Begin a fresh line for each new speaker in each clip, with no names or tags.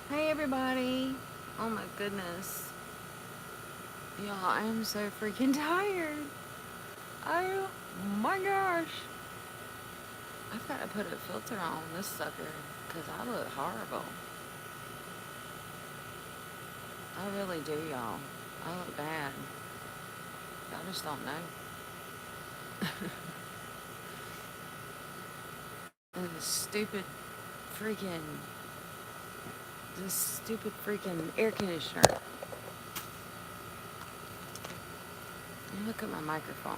Hey everybody! Oh my goodness. Y'all, I am so freaking tired. Oh my gosh. I've got to put a filter on this sucker because I look horrible. I really do, y'all. I look bad. Y'all just don't know. And freaking, this stupid freaking air conditioner. And look at my microphone.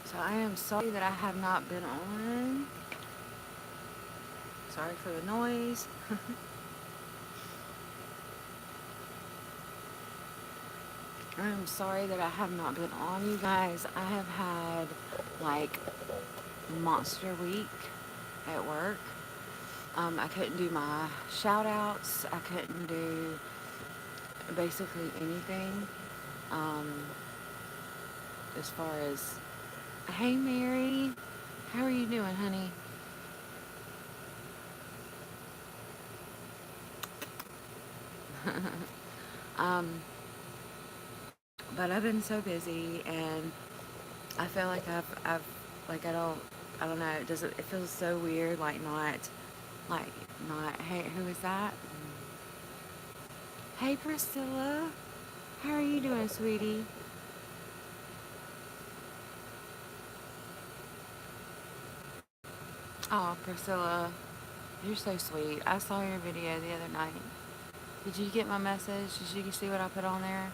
So I am sorry that I have not been on. Sorry for the noise. I'm sorry that I have not been on, you guys. I have had like monster week at work. I couldn't do my shout outs. I couldn't do basically anything. Um, as far as, hey Mary, how are you doing, honey? um, but I've been so busy, and I feel like like I don't know. It feels so weird, like not. Hey, who is that? Hey Priscilla, how are you doing, sweetie? Oh, Priscilla, you're so sweet. I saw your video the other night. Did you get my message? Did you see what I put on there?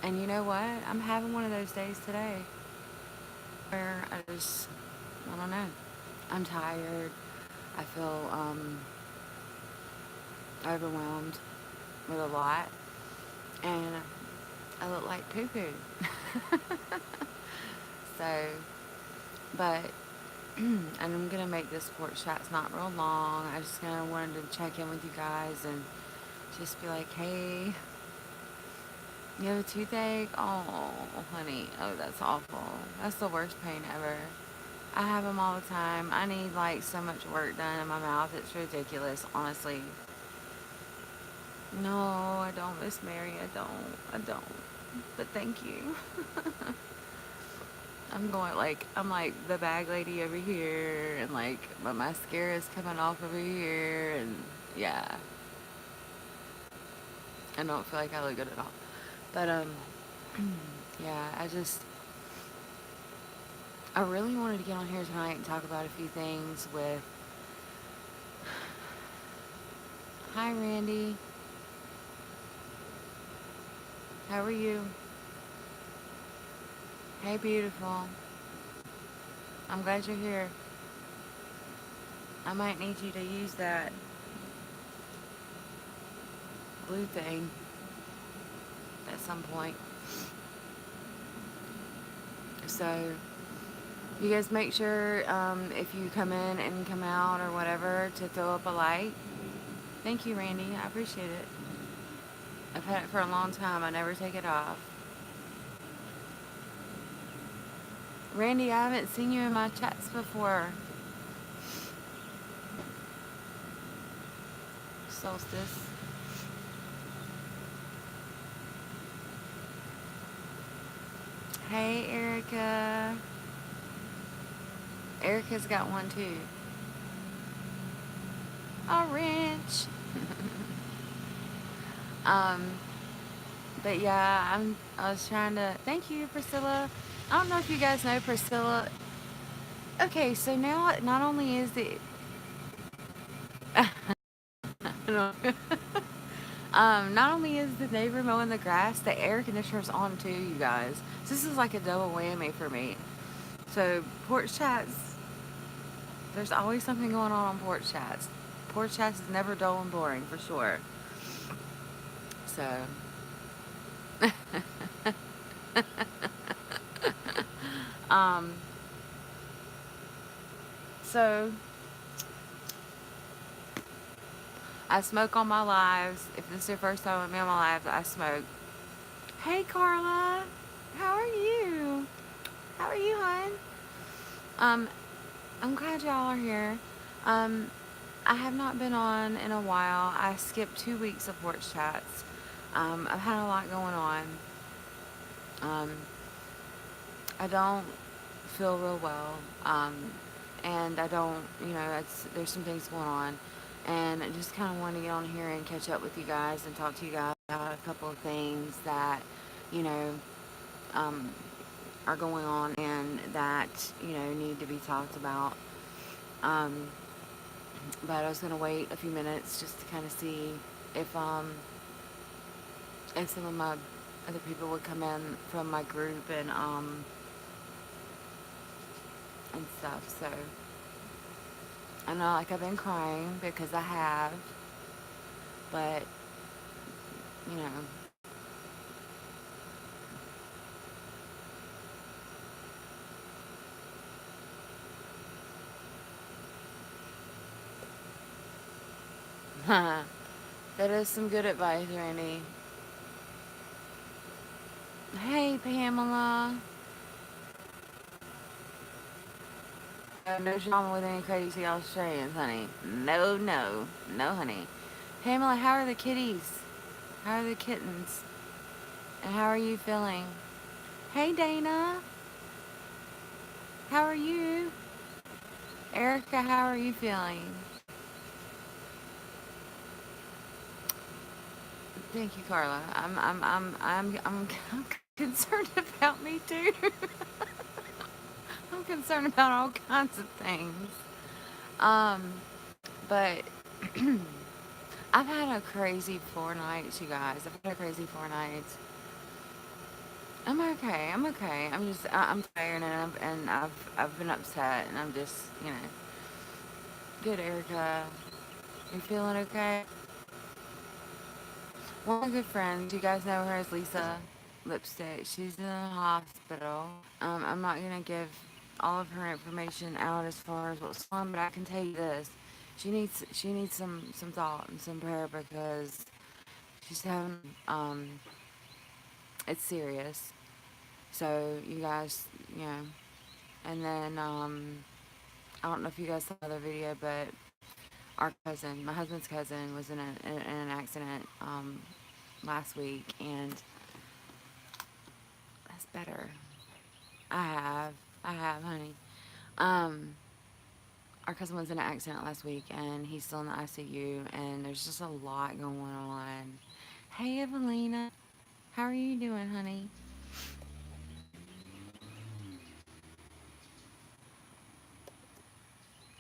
And you know what? I'm having one of those days today where I don't know. I'm tired. I feel overwhelmed with a lot, and I look like poo poo. So, but and I'm gonna make this porch chat's not real long. I just kind of wanted to check in with you guys and just be like, hey, you have a toothache? Oh, honey, oh, that's awful. That's the worst pain ever. I have them all the time. I need like so much work done in my mouth. It's ridiculous, honestly. No, I don't, Miss Mary. I don't. But thank you. I'm like the bag lady over here, and like my mascara is coming off over here, and yeah, I don't feel like I look good at all. But yeah, I really wanted to get on here tonight and talk about a few things with. Hi, Randy. How are you? Hey, beautiful. I'm glad you're here. I might need you to use that blue thing at some point. So, you guys make sure if you come in and come out or whatever to throw up a light. Thank you, Randy. I appreciate it. I've had it for a long time. I never take it off. Randy, I haven't seen you in my chats before. Solstice. Hey, Erica. Erica's got one too. A wrench. um, but yeah, I was trying to. Thank you, Priscilla. I don't know if you guys know Priscilla. Okay, so now not only is the not only is the neighbor mowing the grass, the air conditioner's on too, you guys. So this is like a double whammy for me. So porch chats, there's always something going on porch chats. Porch chats is never dull and boring for sure. So um So I smoke on my lives. If this is your first time with me on my lives, I smoke. Hey Carla, how are you? How are you, hon? Um, I'm glad y'all are here. Um, I have not been on in a while. I skipped 2 weeks of porch chats. I've had a lot going on. Um, I don't feel real well. And I don't, there's some things going on. And I just kind of want to get on here and catch up with you guys and talk to you guys about a couple of things that, you know, um, are going on and that, need to be talked about. Um, but I was going to wait a few minutes just to kind of see if, um, if some of my other people would come in from my group and stuff. So I know, like, I've been crying because I have, but, you know, that is some good advice, Randy. Hey, Pamela. No drama with any crazy Australians, honey. No, no. No, honey. Pamela, how are the kitties? How are the kittens? And how are you feeling? Hey, Dana. How are you? Erica, how are you feeling? Thank you, Carla. I'm concerned about me too. I'm concerned about all kinds of things. Um, but I've had a crazy 4 nights, you guys. I've had a crazy 4 nights. I'm okay. I'm okay. I'm tired and I've been upset and I'm just, good, Erica. You feeling okay? One of my good friends, you guys know her as Lisa Lipstick. She's in the hospital. I'm not gonna give all of her information out as far as what's going on, but I can tell you this: she needs some thought and some prayer because she's having it's serious. So you guys, you know, and then I don't know if you guys saw the video, but our cousin, my husband's cousin, was in an accident last week, and that's better. I have, I have, honey. Um, our cousin was in an accident last week, and he's still in the ICU, and there's just a lot going on. Hey, Evelina, how are you doing, honey?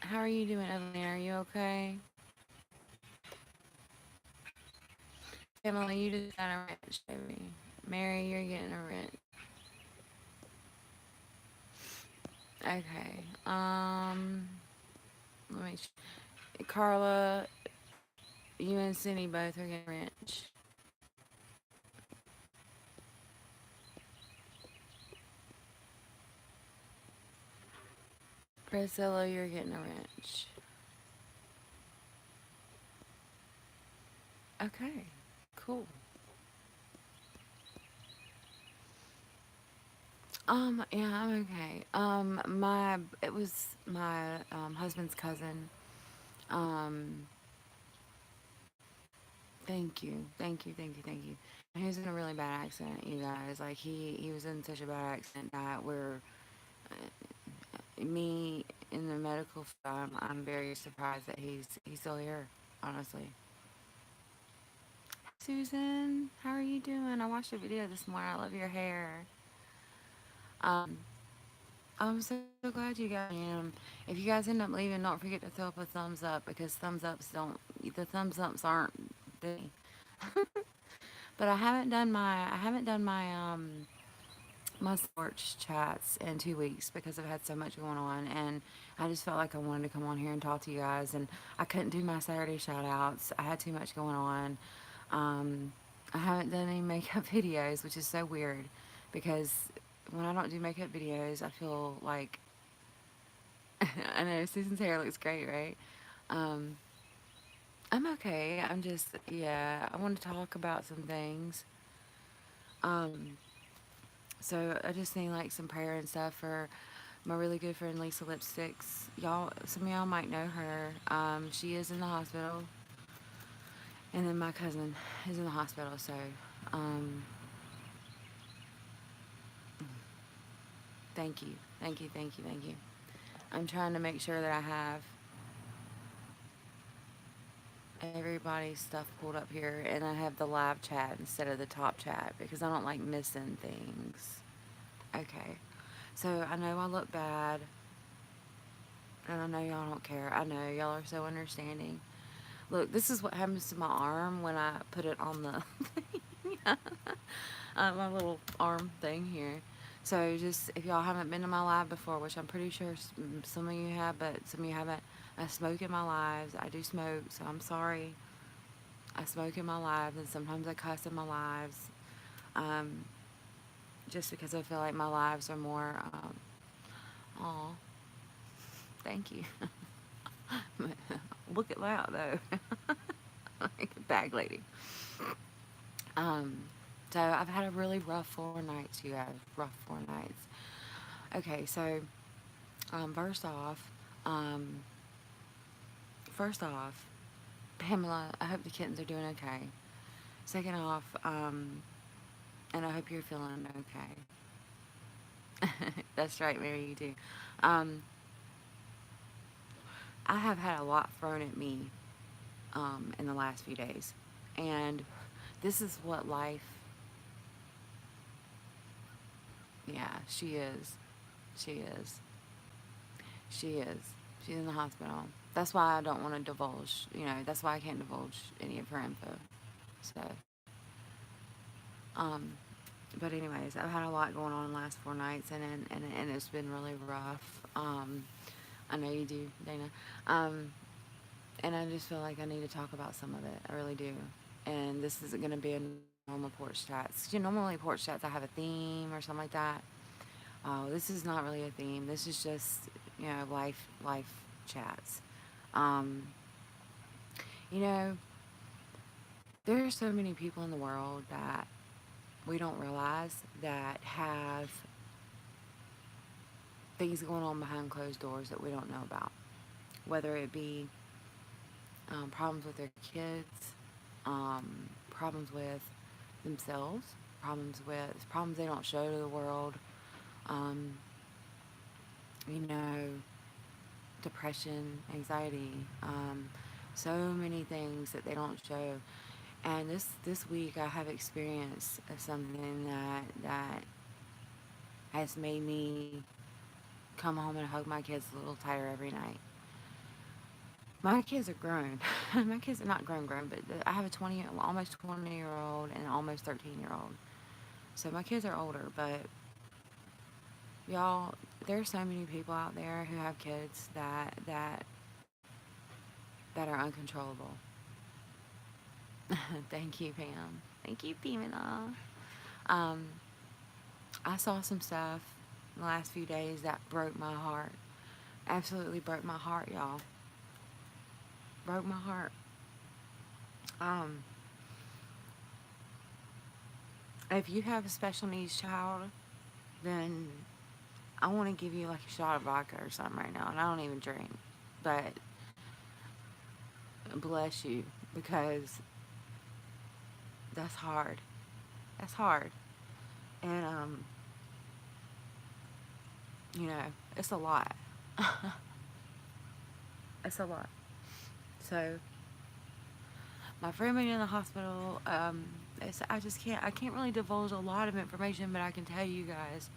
How are you doing, Evelina? Are you okay? Emily, you just got a wrench, baby. Mary, you're getting a wrench. Okay. Let me. Carla, you and Cindy both are getting a wrench. Priscilla, you're getting a wrench. Okay. Cool. Yeah, I'm okay. It was my husband's cousin. Um, thank you, thank you, thank you, thank you. He was in a really bad accident, you guys. Like he was in such a bad accident that me in the medical field, I'm very surprised that he's still here. Honestly, Susan, how are you doing? I watched your video this morning. I love your hair. Um, I'm so glad you got me. If you guys end up leaving, don't forget to throw up a thumbs up because the thumbs ups aren't the. But I haven't done my sports chats in 2 weeks because I've had so much going on, and I just felt like I wanted to come on here and talk to you guys, and I couldn't do my Saturday shout outs. I had too much going on. Um, I haven't done any makeup videos, which is so weird because when I don't do makeup videos, I feel like I know Susan's hair looks great, right? Um, I'm okay. I'm just, yeah, I want to talk about some things. Um, so I just need like some prayer and stuff for my really good friend Lisa Lipsticks. Y'all, some of y'all might know her. She is in the hospital, and then my cousin is in the hospital. So, um, thank you, thank you, thank you, thank you. I'm trying to make sure that I have everybody's stuff pulled up here, and I have the live chat instead of the top chat because I don't like missing things. Okay, so I know I look bad, and I know y'all don't care. I know y'all are so understanding. Look, this is what happens to my arm when I put it on the my little arm thing here. So just if y'all haven't been to my live before, which I'm pretty sure some of you have, but some of you haven't, I smoke in my lives. I do smoke, so I'm sorry. I smoke in my lives, and sometimes I cuss in my lives, um, just because I feel like my lives are more. Aw, thank you. Look at that though, like a bag lady. Um, so I've had a really rough 4 nights, you guys. Rough 4 nights. Okay, so first off, um, first off, Pamela, I hope the kittens are doing okay. Second off, and I hope you're feeling okay. That's right, Mary, you do. Um, I have had a lot thrown at me in the last few days, and this is what life. Yeah, she is. She is. She is. She's in the hospital. That's why I don't want to divulge. That's why I can't divulge any of her info. So, um, but anyways, I've had a lot going on the last 4 nights, and it's been really rough. I know you do, Dana. Um, and I just feel like I need to talk about some of it. I really do. And this isn't going to be a normal porch chats. Normally porch chats I have a theme or something like that. Oh, this is not really a theme. This is just life chats. Um, you know, there are so many people in the world that we don't realize that have things going on behind closed doors that we don't know about. Whether it be problems with their kids, problems with themselves, problems they don't show to the world, um, you know, depression, anxiety, so many things that they don't show. And this week I have experienced something that has made me come home and hug my kids a little tighter every night. My kids are grown. My kids are not grown, but I have a almost 20-year old and an almost 13-year-old. So my kids are older, but y'all, there are so many people out there who have kids that are uncontrollable. Thank you, Pam. Thank you, Pamela. Um, I saw some stuff in the last few days that broke my heart. Absolutely broke my heart, y'all. Broke my heart. Um, if you have a special needs child, then I want to give you like a shot of vodka or something right now. And I don't even drink. But bless you, because that's hard. That's hard. And, it's a lot. It's a lot. So, my friend being in the hospital, I can't really divulge a lot of information, but I can tell you guys.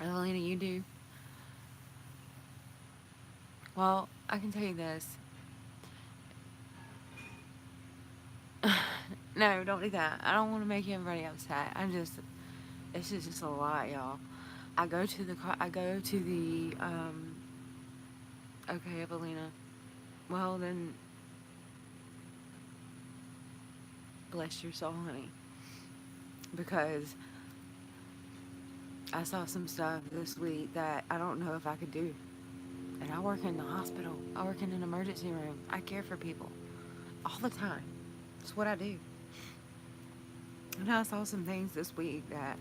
Alina, you do? Well, I can tell you this. No, don't do that. I don't want to make everybody upset. It's just a lot, y'all. Okay, Evelina. Well, then, bless your soul, honey. Because I saw some stuff this week that I don't know if I could do. And I work in the hospital. I work in an emergency room. I care for people all the time. It's what I do. And I saw some things this week that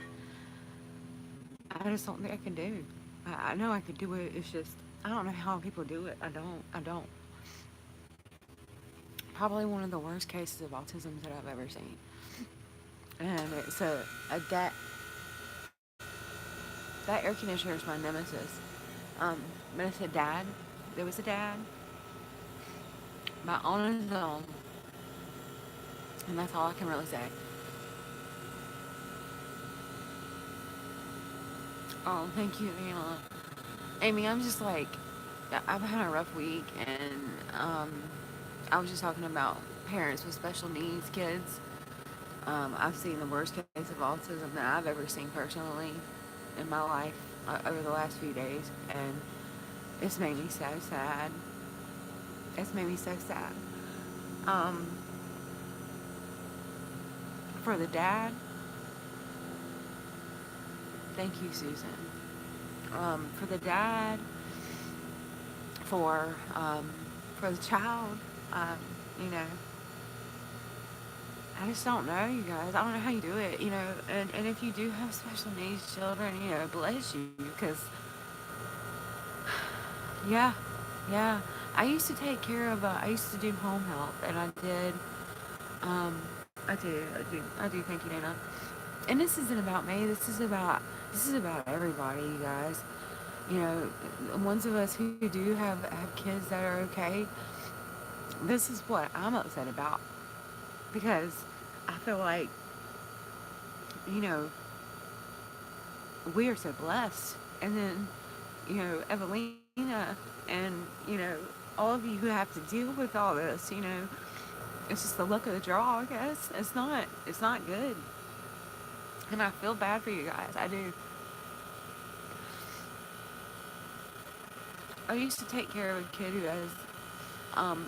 I just don't think I can do. I know I could do it. It's just I don't know how people do it. I don't. I don't. Probably one of the worst cases of autism that I've ever seen. And it's a that air conditioner is my nemesis. But it's a dad. There was a dad, but on his own, and that's all I can really say. Oh, thank you, Anna. Amy, I'm just like, I've had a rough week, and I was just talking about parents with special needs kids. I've seen the worst case of autism that I've ever seen personally in my life over the last few days, and it's made me so sad. It's made me so sad. Um, for the dad, thank you, Susan. For the dad, for um, for the child, um, you know, I just don't know, you guys. I don't know how you do it, you know. And if you do have special needs children, you know, bless you, because yeah, yeah. I used to take care of. I used to do home health, and I did. Um, I do. Thank you, Dana. And this isn't about me. This is about everybody, you guys. You know, the ones of us who do have kids that are okay. This is what I'm upset about because I feel like, you know, we are so blessed. And then, you know, Evelina and, you know, all of you who have to deal with all this, you know, it's just the luck of the draw, I guess. It's not good. And I feel bad for you guys. I do. I used to take care of a kid who has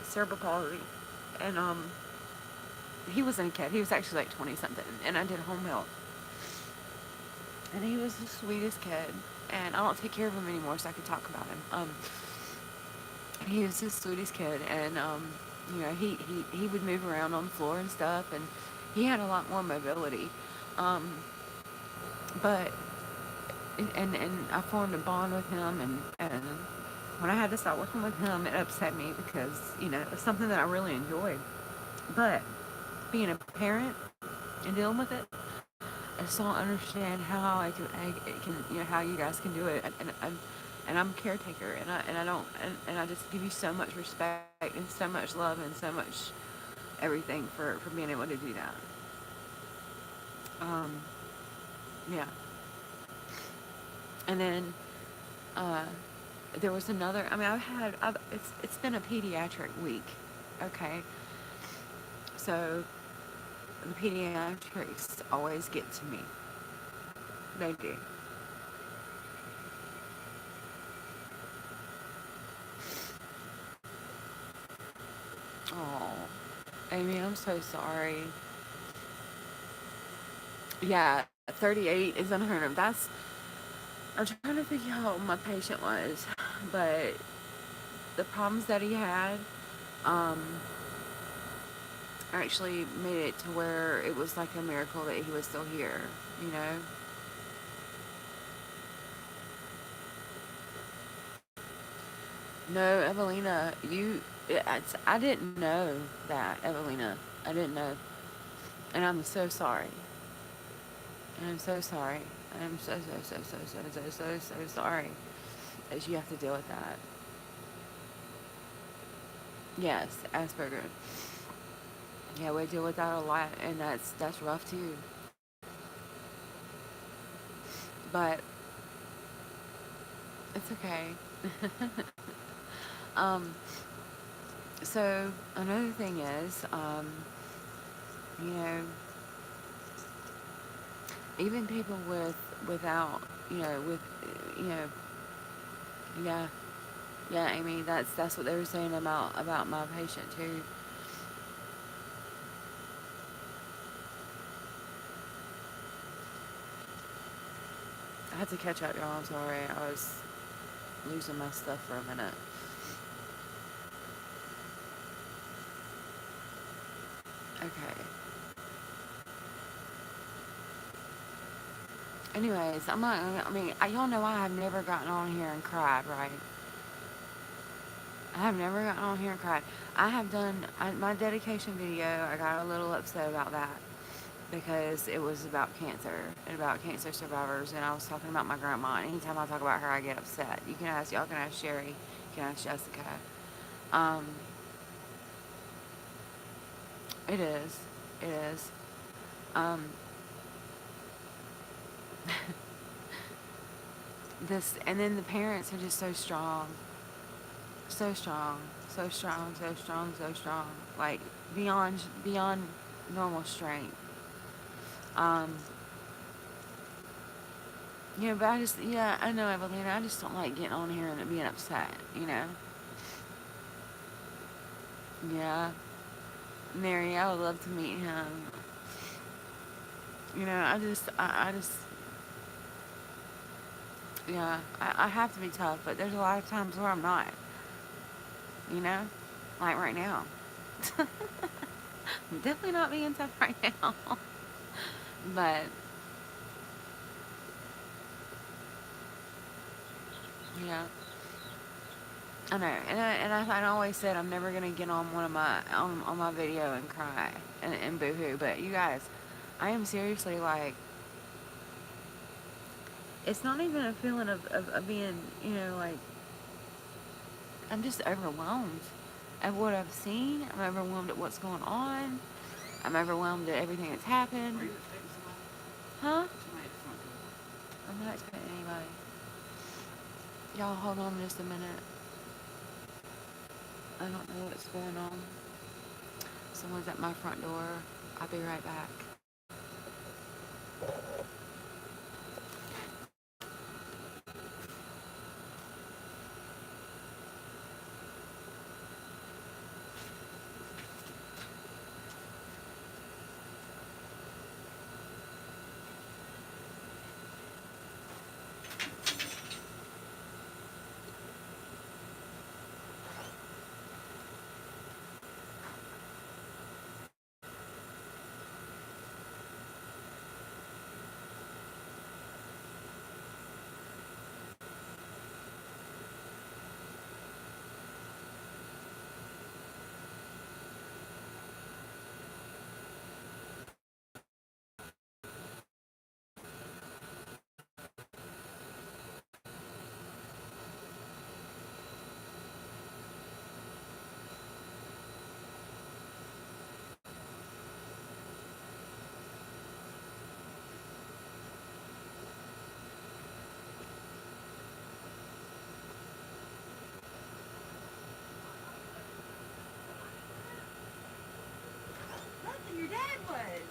cerebral palsy. And he wasn't a kid. He was actually like 20 something. And I did home health. And he was the sweetest kid. And I don't take care of him anymore, so I can talk about him. He was the sweetest kid. And, you know, he would move around on the floor and stuff. And he had a lot more mobility. Um, but, and I formed a bond with him. And when I had to stop working with him, it upset me because, you know, it was something that I really enjoyed. But being a parent and dealing with it, I just don't understand how it can, you know, how you guys can do it. And I'm a caretaker, and I don't, and I just give you so much respect and so much love and so much everything for being able to do that. Um, yeah. And then uh, there was another. I mean, it's been a pediatric week, okay. So the pediatrics always get to me. They do. Oh, Amy, I'm so sorry. Yeah, 38 is unheard of. I'm trying to figure out how old my patient was, but the problems that he had, um, actually made it to where it was like a miracle that he was still here, you know? No, Evelina, I didn't know that, Evelina. I didn't know. And I'm so sorry. And I'm so sorry. I'm so sorry that you have to deal with that. Yes, Asperger. Yeah, we deal with that a lot, and that's rough too. But it's okay. um, so another thing is, you know, even people without, you know, with, you know, yeah, yeah, Amy, that's what they were saying about my patient too. I had to catch up, y'all. I'm sorry. I was. losing my stuff for a minute. Okay. Anyways, I'm not. I mean, y'all know I have never gotten on here and cried, right? I have never gotten on here and cried. I have done my dedication video. I got a little upset about that because it was about cancer and about cancer survivors, and I was talking about my grandma. And anytime I talk about her, I get upset. Y'all can ask Sherry, you can ask Jessica. Um, it is, it is. Um, this, and then the parents are just so strong, so strong, so strong, so strong, so strong, like beyond normal strength. Um, but yeah, I know, Evelina, I just don't like getting on here and being upset, you know? Yeah. Mary, I would love to meet him. I just, yeah, I have to be tough, but there's a lot of times where I'm not, you know? Like right now. I'm definitely not being tough right now. But, yeah. I know, I always said I'm never gonna get on one of my on my video and cry and boohoo. But you guys, I am seriously like, it's not even a feeling of being, like, I'm just overwhelmed at what I've seen. I'm overwhelmed at what's going on. I'm overwhelmed at everything that's happened. Huh? I'm not expecting anybody. Y'all hold on just a minute. I don't know what's going on. Someone's at my front door. I'll be right back. Nothing. Your dad was.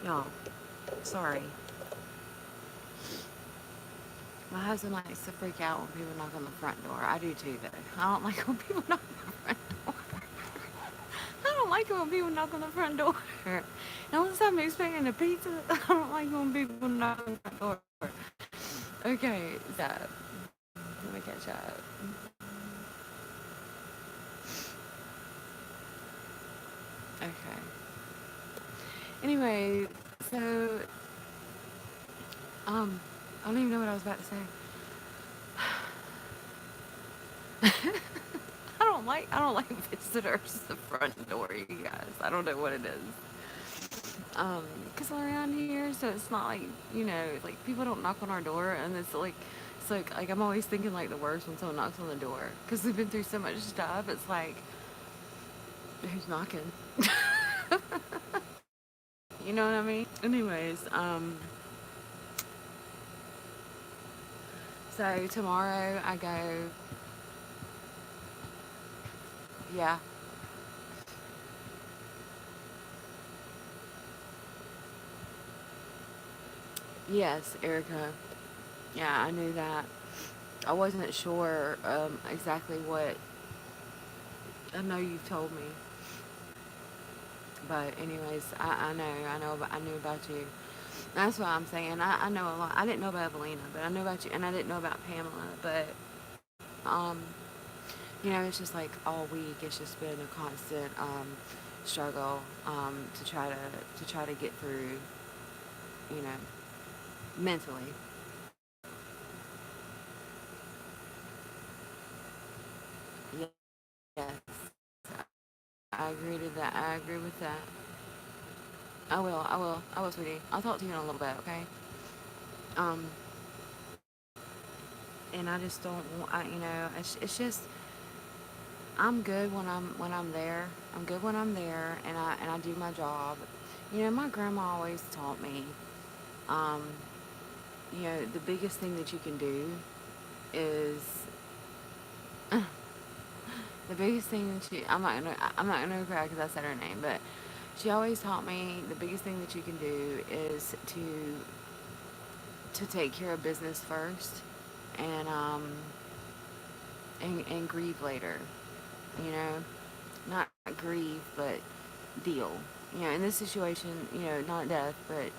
Y'all, sorry. My husband likes to freak out when people knock on the front door. I do too, though. I don't like when people knock on the front door. I don't like it when people knock on the front door. Unless I'm expecting a pizza, I don't like when people knock on the front door. Okay, so let me catch up. Okay. Anyway, so I don't even know what I was about to say. I don't like visitors at the front door, you guys. I don't know what it is. Cause I'm around here, so it's not like, like people don't knock on our door, and it's like I'm always thinking like the worst when someone knocks on the door, cause we've been through so much stuff. It's like, who's knocking? You know what I mean? Anyways, so tomorrow I go. Yeah. Yes, Erica. Yeah, I knew that. I wasn't sure exactly what. I know you've told me, But anyways, I knew about you. That's what I'm saying. I know a lot. I didn't know about Evelina, but I know about you, and I didn't know about Pamela. But it's just like all week. It's just been a constant struggle to try to get through. You know, mentally. Yes, I agree to that. I agree with that. I will. I will. I will, sweetie. I'll talk to you in a little bit. Okay. Um, and I just don't want. It's just I'm good when I'm there. I'm good when I'm there, and I do my job. My grandma always taught me, um, the biggest thing that you can do is the biggest thing that I'm not gonna cry because I said her name, but she always taught me the biggest thing that you can do is to take care of business first, and and grieve later. You know, not grieve, but deal. In this situation, not death, but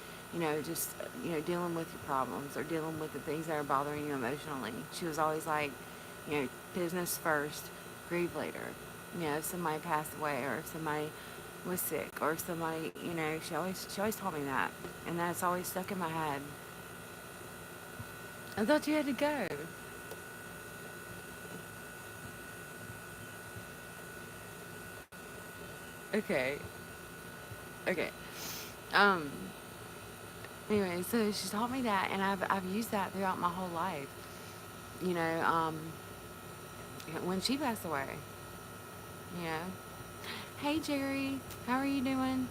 just dealing with your problems or dealing with the things that are bothering you emotionally. She was always like, business first, grieve later. If somebody passed away or if somebody was sick or if somebody, she always told me that, and that's always stuck in my head. I thought you had to go. Okay, okay. Um. Anyway, so she taught me that, and I've used that throughout my whole life. You know, um, when she passed away, you know. Hey Jerry, how are you doing?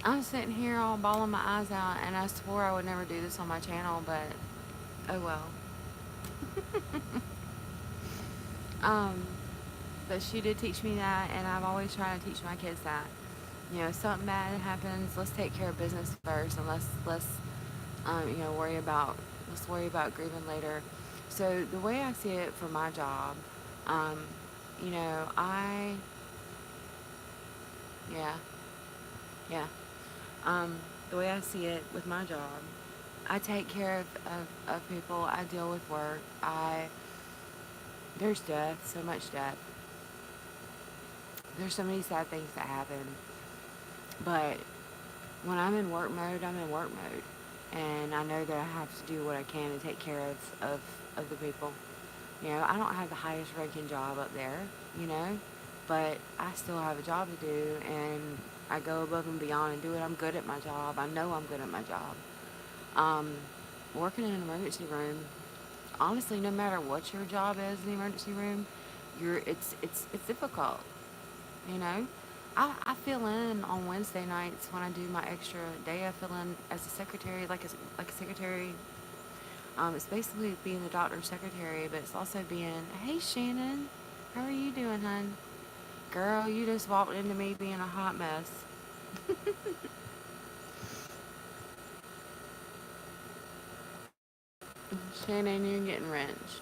I'm sitting here all bawling my eyes out, and I swore I would never do this on my channel, but oh well. Um, but she did teach me that, and I've always tried to teach my kids that. Something bad happens, let's take care of business first, and let's worry about grieving later. So the way I see it for my job, um, I yeah yeah the way I see it with my job, I take care of people. I deal with work. There's death, so much death. There's so many sad things that happen. But when I'm in work mode, I'm in work mode. And I know that I have to do what I can to take care of the people. I don't have the highest ranking job up there, you know, but I still have a job to do, and I go above and beyond and do it. I'm good at my job. I know I'm good at my job. Um, Working in an emergency room, honestly, no matter what your job is in the emergency room, it's difficult. You know, I fill in on Wednesday nights when I do my extra day. I fill in as a secretary, like a secretary. It's basically being the doctor's secretary, but it's also being, hey Shannon, how are you doing, hun? Girl, you just walked into me being a hot mess. Shannon, you're getting wrenched.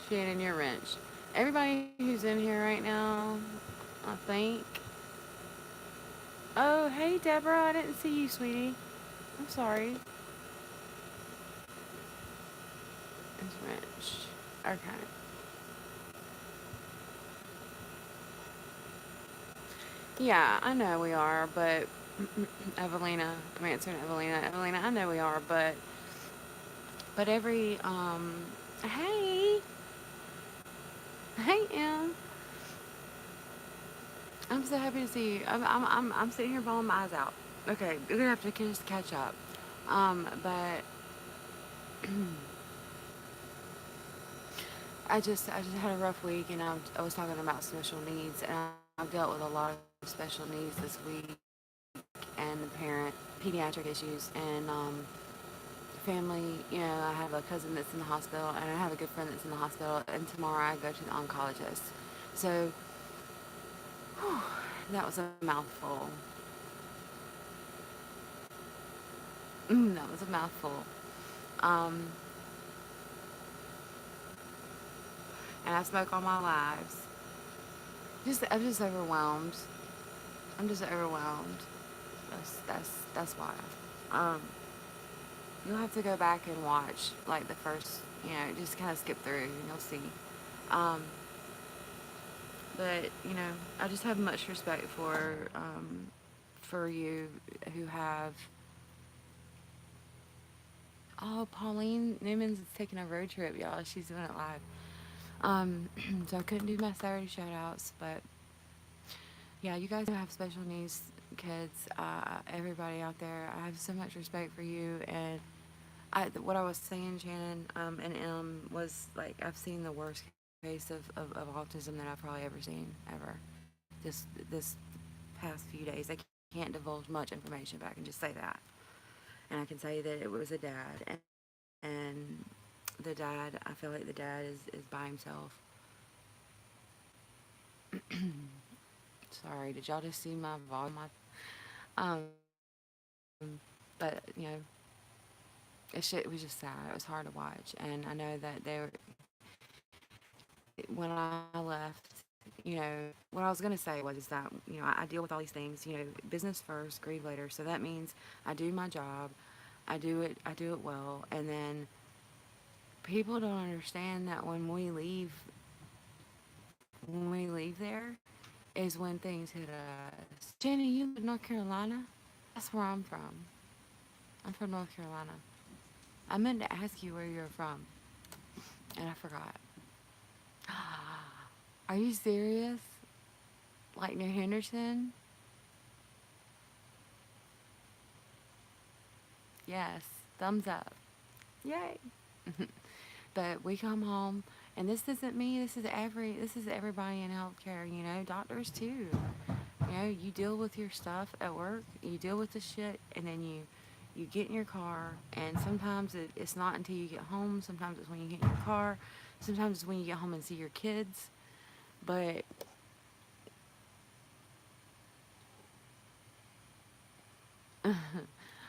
Shannon, you're wrenched. Everybody who's in here right now, I think. Oh, hey Deborah, I didn't see you, sweetie. I'm sorry. It's wrenched. Okay. Yeah, I know we are, but Evelina, I'm answering Evelina. Evelina, I know we are, but hey, hey Em, I'm so happy to see you. I'm sitting here bawling my eyes out. Okay, we're gonna have to just catch up. But I just had a rough week, and I was talking about special needs, and I've dealt with a lot of special needs this week, and parent pediatric issues, and family. I have a cousin that's in the hospital, and I have a good friend that's in the hospital, and tomorrow I go to the oncologist. So whew, that was a mouthful. That was a mouthful. Um, and I smoke all my lives. I'm just overwhelmed. I'm just overwhelmed. That's why. Um, you'll have to go back and watch like the first, just kind of skip through and you'll see. Um, but I just have much respect for you who have. Oh, Pauline Newman's taking a road trip, y'all. She's doing it live. So I couldn't do my Saturday shout outs, but yeah, you guys who have special needs kids, everybody out there, I have so much respect for you. And what I was saying, Shannon, and was like, I've seen the worst case of autism that I've probably ever seen, ever. This past few days, I can't divulge much information, but I can just say that. And I can tell you that it was a dad, and the dad, I feel like the dad is by himself. Sorry, did y'all just see my volume? But it was just sad. It was hard to watch, and I know that when I left, what I was gonna say was is that I deal with all these things. Business first, grieve later. So that means I do my job, I do it well, and then people don't understand that when we leave there is when things hit us. Jenny, you live in North Carolina? That's where I'm from. I'm from North Carolina. I meant to ask you where you're from, and I forgot. Are you serious? Like New Henderson? Yes. Thumbs up. Yay. But we come home, and this isn't me. This is everybody in healthcare. Doctors too. You deal with your stuff at work. You deal with the shit, and then you get in your car. And sometimes it's not until you get home. Sometimes it's when you get in your car. Sometimes it's when you get home and see your kids. But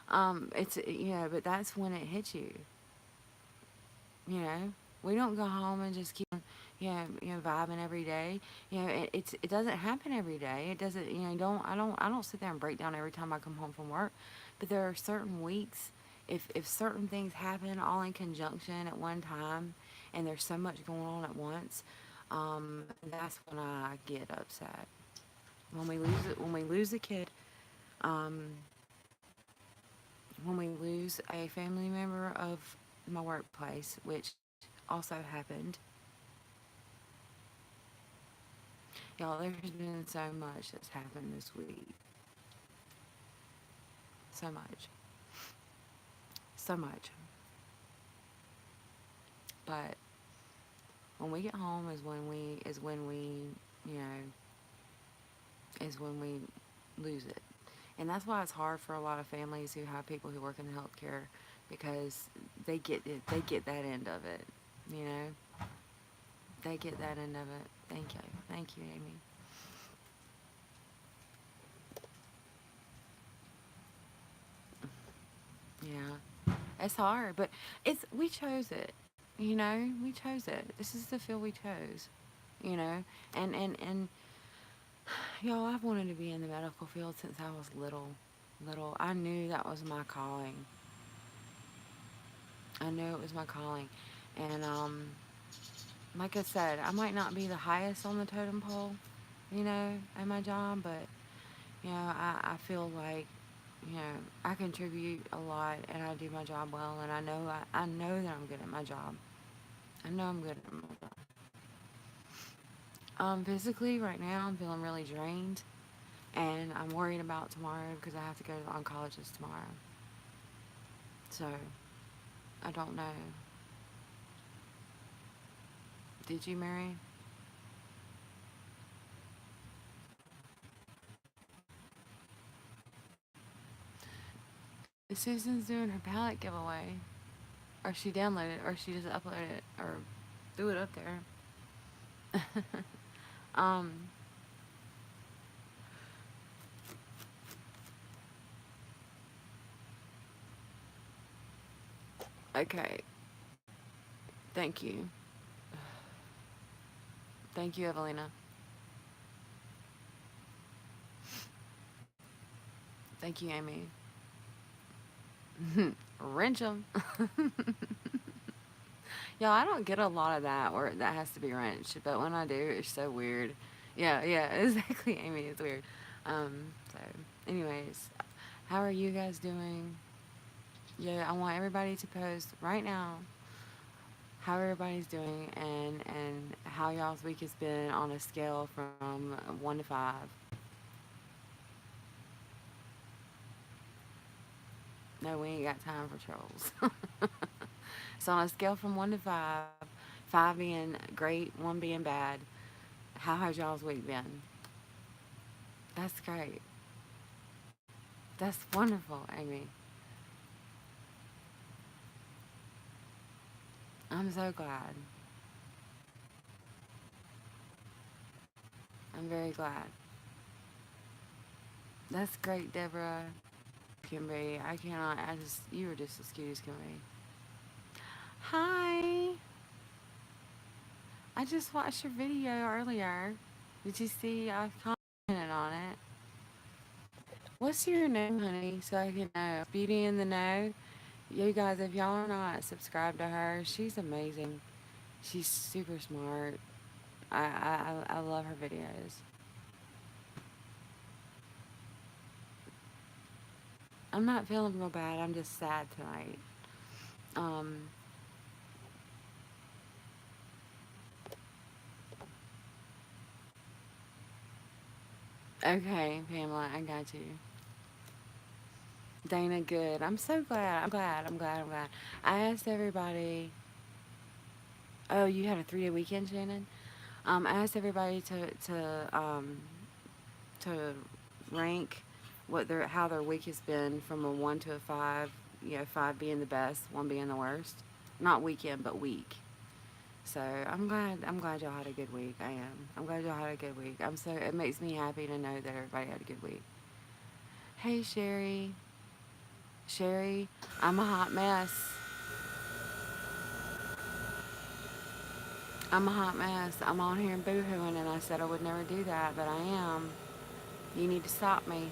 but that's when it hits you. You know, we don't go home and just keep on, vibing every day. It doesn't happen every day. It doesn't. I don't sit there and break down every time I come home from work. But there are certain weeks, if certain things happen all in conjunction at one time, and there's so much going on at once, that's when I get upset. When we lose a kid, um, when we lose a family member of my workplace, which also happened. Y'all, there's been so much that's happened this week. So much. So much. But when we get home you know, is when we lose it. And that's why it's hard for a lot of families who have people who work in the healthcare because they get that end of it, you know. They get that end of it. Thank you, Amy. Yeah, it's hard, but we chose it. We chose it. This is the field we chose. You know, and y'all, I've wanted to be in the medical field since I was little. Little, I knew that was my calling. I knew it was my calling, and like I said, I might not be the highest on the totem pole, at my job, but I feel like I contribute a lot and I do my job well, and I know that I'm good at my job. I know I'm good at my job. Physically, right now, I'm feeling really drained, and I'm worried about tomorrow because I have to go to the oncologist tomorrow. So, I don't know. Did you, Mary? Susan's doing her palette giveaway, or she downloaded it, or she just uploaded it, or threw it up there. um, okay. Thank you. Thank you, Evelina. Thank you, Amy. Wrench 'em. Y'all, I don't get a lot of that where that has to be wrenched, but when I do, it's so weird. Yeah, yeah, exactly, Amy. It's weird. So, anyways, how are you guys doing? Yeah, I want everybody to post right now how everybody's doing and how y'all's week has been on a scale from 1 to 5. No, we ain't got time for trolls. So on a scale from 1 to 5, 5 being great, 1 being bad, how has y'all's week been? That's great. That's wonderful, Amy. I'm so glad. I'm very glad. That's great, Deborah. Can be. I cannot. You were just as cute as can be. Hi. I just watched your video earlier. Did you see I commented on it? What's your name, honey? So I can know. Beauty in the Know. You guys, if y'all are not subscribed to her, she's amazing. She's super smart. I love her videos. I'm not feeling real bad. I'm just sad tonight. Um, okay, Pamela, I got you. Dana, good. I'm so glad. I'm glad. I asked everybody. Oh, you had a 3-day weekend, Shannon. I asked everybody to rank how their week has been from a 1 to a 5. You know, 5 being the best, 1 being the worst. Not weekend, but week. So I'm glad. I'm glad y'all had a good week. I am. I'm glad y'all had a good week. I'm so. It makes me happy to know that everybody had a good week. Hey, Sherry. Sherry, I'm a hot mess. I'm a hot mess. I'm on here and boohooing, and I said I would never do that, but I am. You need to stop me.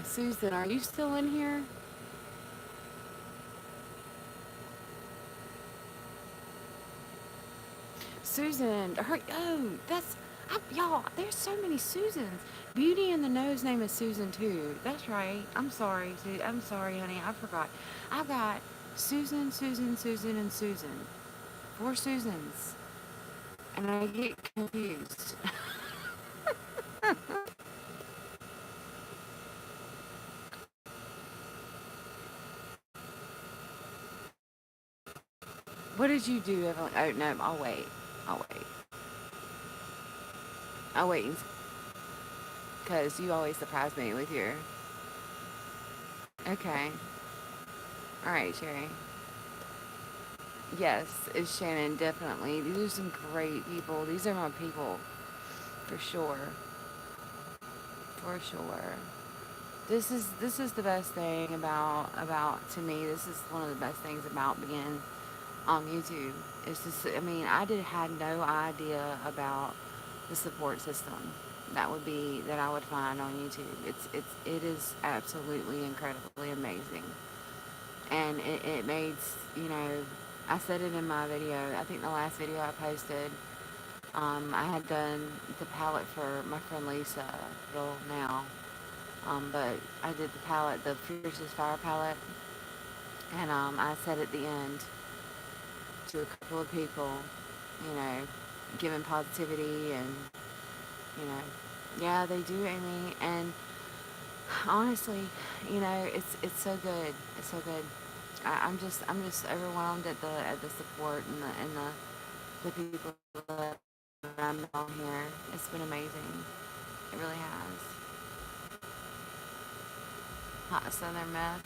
Susan, are you still in here? Susan, her. Oh, y'all. There's so many Susans. Beauty in the Nose name is Susan too. That's right. I'm sorry. I'm sorry, honey. I forgot. I've got Susan, Susan, Susan, and Susan. 4 Susans, and I get confused. What did you do, Evelyn? Oh no, I'll wait. I'll wait. I'll wait, because you always surprise me with your. Okay. All right, Sherry. Yes, it's Shannon. Definitely. These are some great people. These are my people, for sure. For sure. This is the best thing about to me. This is one of the best things about being on YouTube. It's just, I mean, had no idea about the support system that I would find on YouTube. It is absolutely incredibly amazing, and it made, you know, I said it in my video. I think the last video I posted, I had done the palette for my friend Lisa. Well, now, but I did the palette, the Fiercest Fire palette, and I said at the end to a couple of people, you know, giving positivity and, you know, yeah, they do, Amy. And honestly, you know, it's so good. It's so good. I'm just overwhelmed at the support and the people that I'm on here. It's been amazing. It really has. Hot Southern Mess.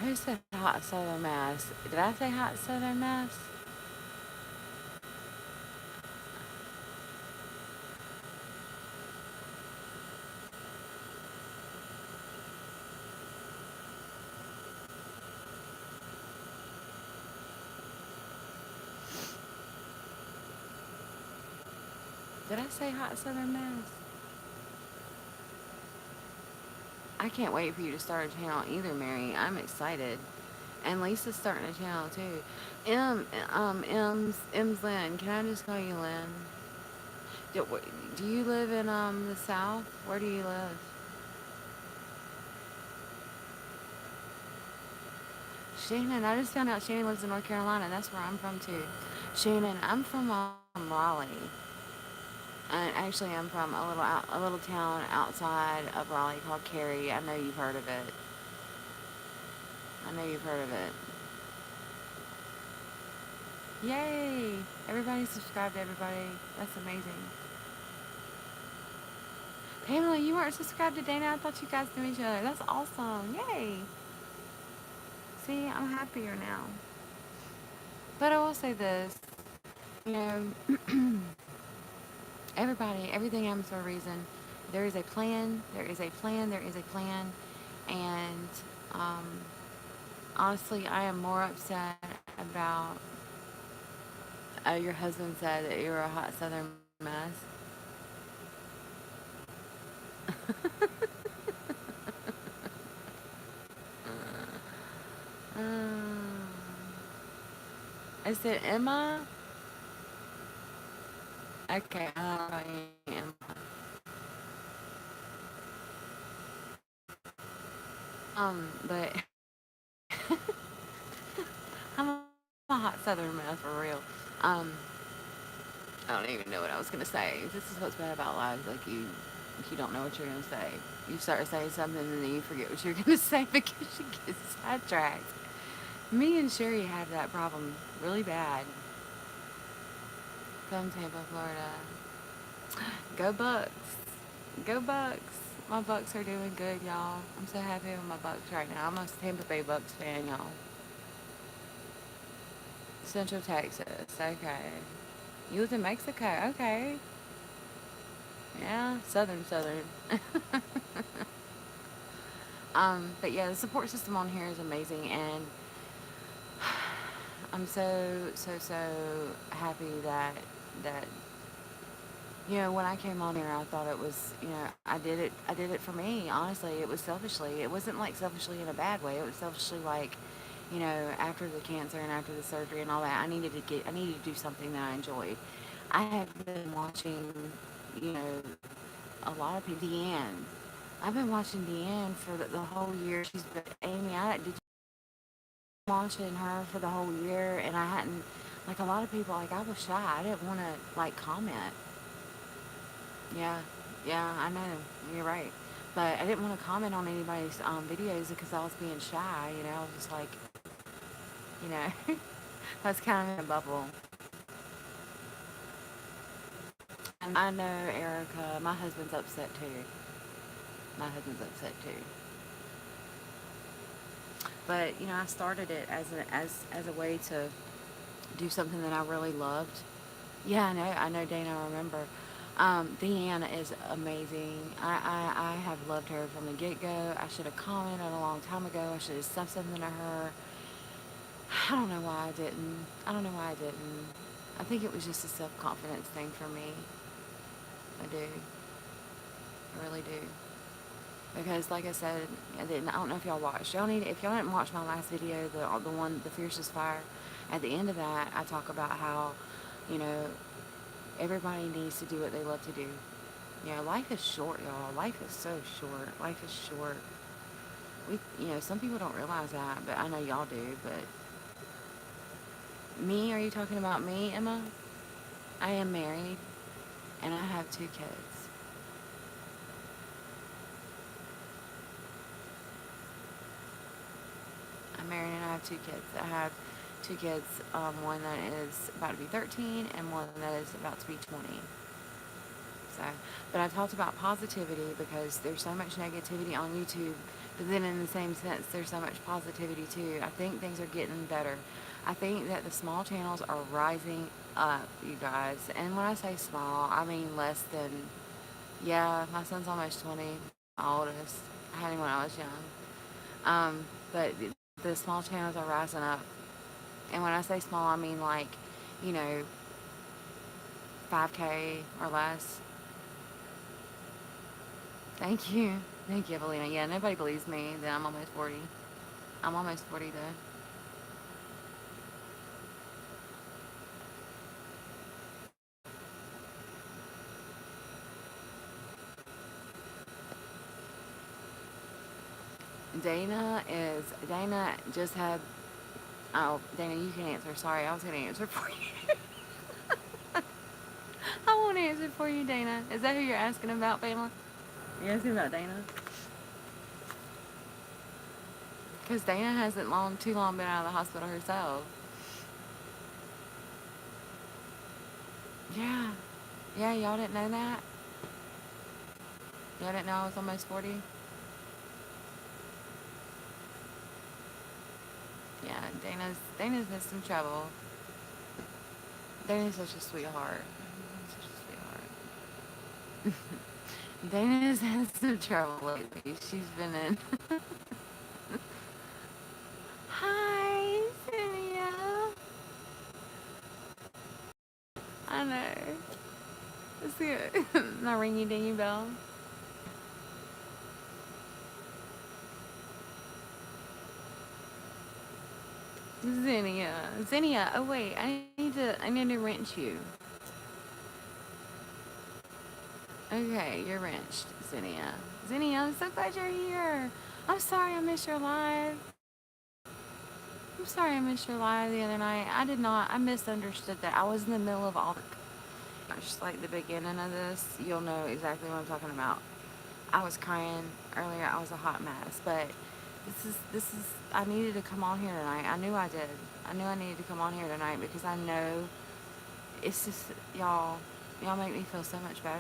Who said Hot Southern Mass? Did I say Hot Southern Mass? Did I say hot Southern mess? I can't wait for you to start a channel either, Mary. I'm excited. And Lisa's starting a channel too. M's Lynn. Can I just call you Lynn? Do you live in the South? Where do you live? Shannon, I just found out Shannon lives in North Carolina. That's where I'm from too. Shannon, I'm from Raleigh. And actually, I'm from a little town outside of Raleigh called Cary. I know you've heard of it. I know you've heard of it. Yay! Everybody subscribe to everybody. That's amazing. Pamela, you weren't subscribed to Dana. I thought you guys knew each other. That's awesome. Yay! See, I'm happier now. But I will say this, you know, everything happens for a reason. There is a plan. There is a plan. There is a plan. And um, honestly, I am more upset about. Your husband said that you were a hot Southern mess. um, is it Emma? Okay, I am. But I'm a hot Southern mess for real. I don't even know what I was gonna say. This is what's bad about lives. Like you don't know what you're gonna say. You start saying something and then you forget what you're gonna say because you get sidetracked. Me and Sherry have that problem really bad. From Tampa, Florida. Go Bucks. Go Bucks. My Bucks are doing good, y'all. I'm so happy with my Bucks right now. I'm a Tampa Bay Bucks fan, y'all. Central Texas. Okay. You live in Mexico. Okay. Yeah, Southern. But yeah, the support system on here is amazing, and I'm so happy that when I came on here, I thought it was, I did it for me. Honestly, it was selfishly. It wasn't like selfishly in a bad way. It was selfishly like, after the cancer and after the surgery and all that, I needed to do something that I enjoyed. I have been watching, you know, a lot of people. Deanne. I've been watching Deanne for the whole year. She's been, Amy, did you watching her for the whole year? And I hadn't, like a lot of people, like I was shy. I didn't want to, like, comment. Yeah, yeah, I know. You're right. But I didn't want to comment on anybody's videos because I was being shy, I was just like, I was kind of in a bubble. And I know, Erica, my husband's upset too. My husband's upset too. But, I started it as a way to do something that I really loved. Yeah, I know, Dana, I remember. Deanna is amazing. I have loved her from the get-go. I should have commented a long time ago. I should have said something to her. I don't know why I didn't. I think it was just a self-confidence thing for me. I do. I really do. Because, like I said, I don't know if y'all watched. If y'all didn't watch my last video, the one, the fiercest fire, at the end of that, I talk about how, you know, everybody needs to do what they love to do. Life is short, y'all. Life is so short. Life is short. Some people don't realize that, but I know y'all do. But me, are you talking about me, Emma? I am married, and I have 2 kids. I'm married and I have 2 kids. I have 2 kids, one that is about to be 13 and one that is about to be 20. So, but I talked about positivity because there's so much negativity on YouTube, but then in the same sense, there's so much positivity too. I think things are getting better. I think that the small channels are rising up, you guys. And when I say small, I mean less than, my son's almost 20, my oldest. I had him when I was young. But the small channels are rising up. And when I say small, I mean like, you know, 5K or less. Thank you. Thank you, Evelina. Yeah, nobody believes me that I'm almost 40. I'm almost 40 though. Dana just had, oh, Dana, you can answer. Sorry, I was going to answer for you. I won't answer for you, Dana. Is that who you're asking about, Pamela? You're asking about Dana? Because Dana hasn't too long been out of the hospital herself. Yeah. Yeah, y'all didn't know that? Y'all didn't know I was almost 40? Yeah, Dana's had some trouble. Dana's such a sweetheart. Such a sweetheart. Dana's had some trouble lately. She's been in. Hi, Cynthia. I know. It's good. My ringy dingy bell. Zinnia. Oh wait, I need to wrench you. Okay, you're wrenched, Zinnia. Zinnia, I'm so glad you're here. I'm sorry I missed your live. I'm sorry I missed your live the other night. I misunderstood that. I was in the middle of all the, just like the beginning of this, you'll know exactly what I'm talking about. I was crying earlier. I was a hot mess, but I needed to come on here tonight. I knew I did. I knew I needed to come on here tonight because I know it's just, y'all make me feel so much better.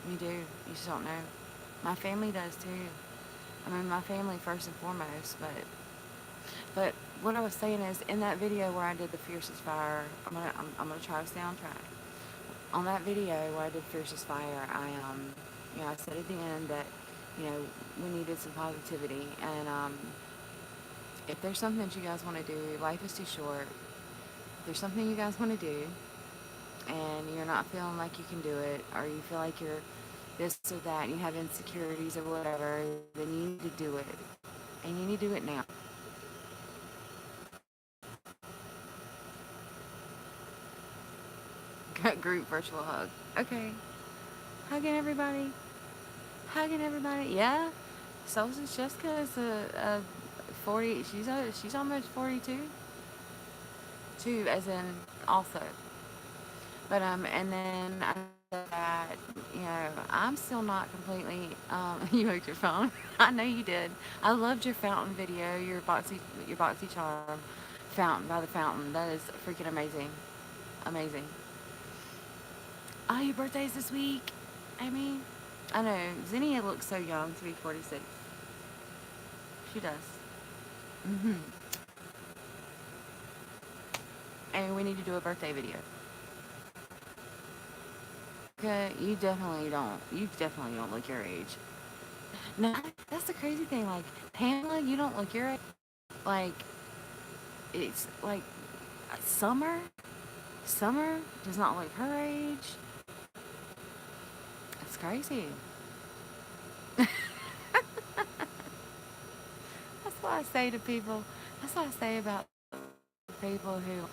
You do. You just don't know. My family does too. I mean, my family first and foremost, but what I was saying is, in that video where I did the fiercest fire, I'm gonna try to stay on track. On that video where I did fiercest fire, I said at the end that, we needed some positivity, and if there's something that you guys want to do, life is too short. If there's something you guys want to do, and you're not feeling like you can do it, or you feel like you're this or that, and you have insecurities or whatever, then you need to do it, and you need to do it now. Group virtual hug. Okay. Hugging everybody. Hugging everybody. Yeah. Sausage Jessica is a 40. She's almost 42. Two, as in also. But and then I said that, I'm still not completely. You hooked your phone. I know you did. I loved your fountain video. Your boxy charm fountain by the fountain. That is freaking amazing. Amazing. Oh, your birthday's this week. I mean, I know. Zinnia looks so young to be 46. She does. Hmm. And we need to do a birthday video. Okay, you definitely don't. You definitely don't look your age. No, that's the crazy thing. Like, Pamela, you don't look your age. Like, it's like Summer. Summer does not look her age. It's crazy. That's what I say to people. That's what I say about people who.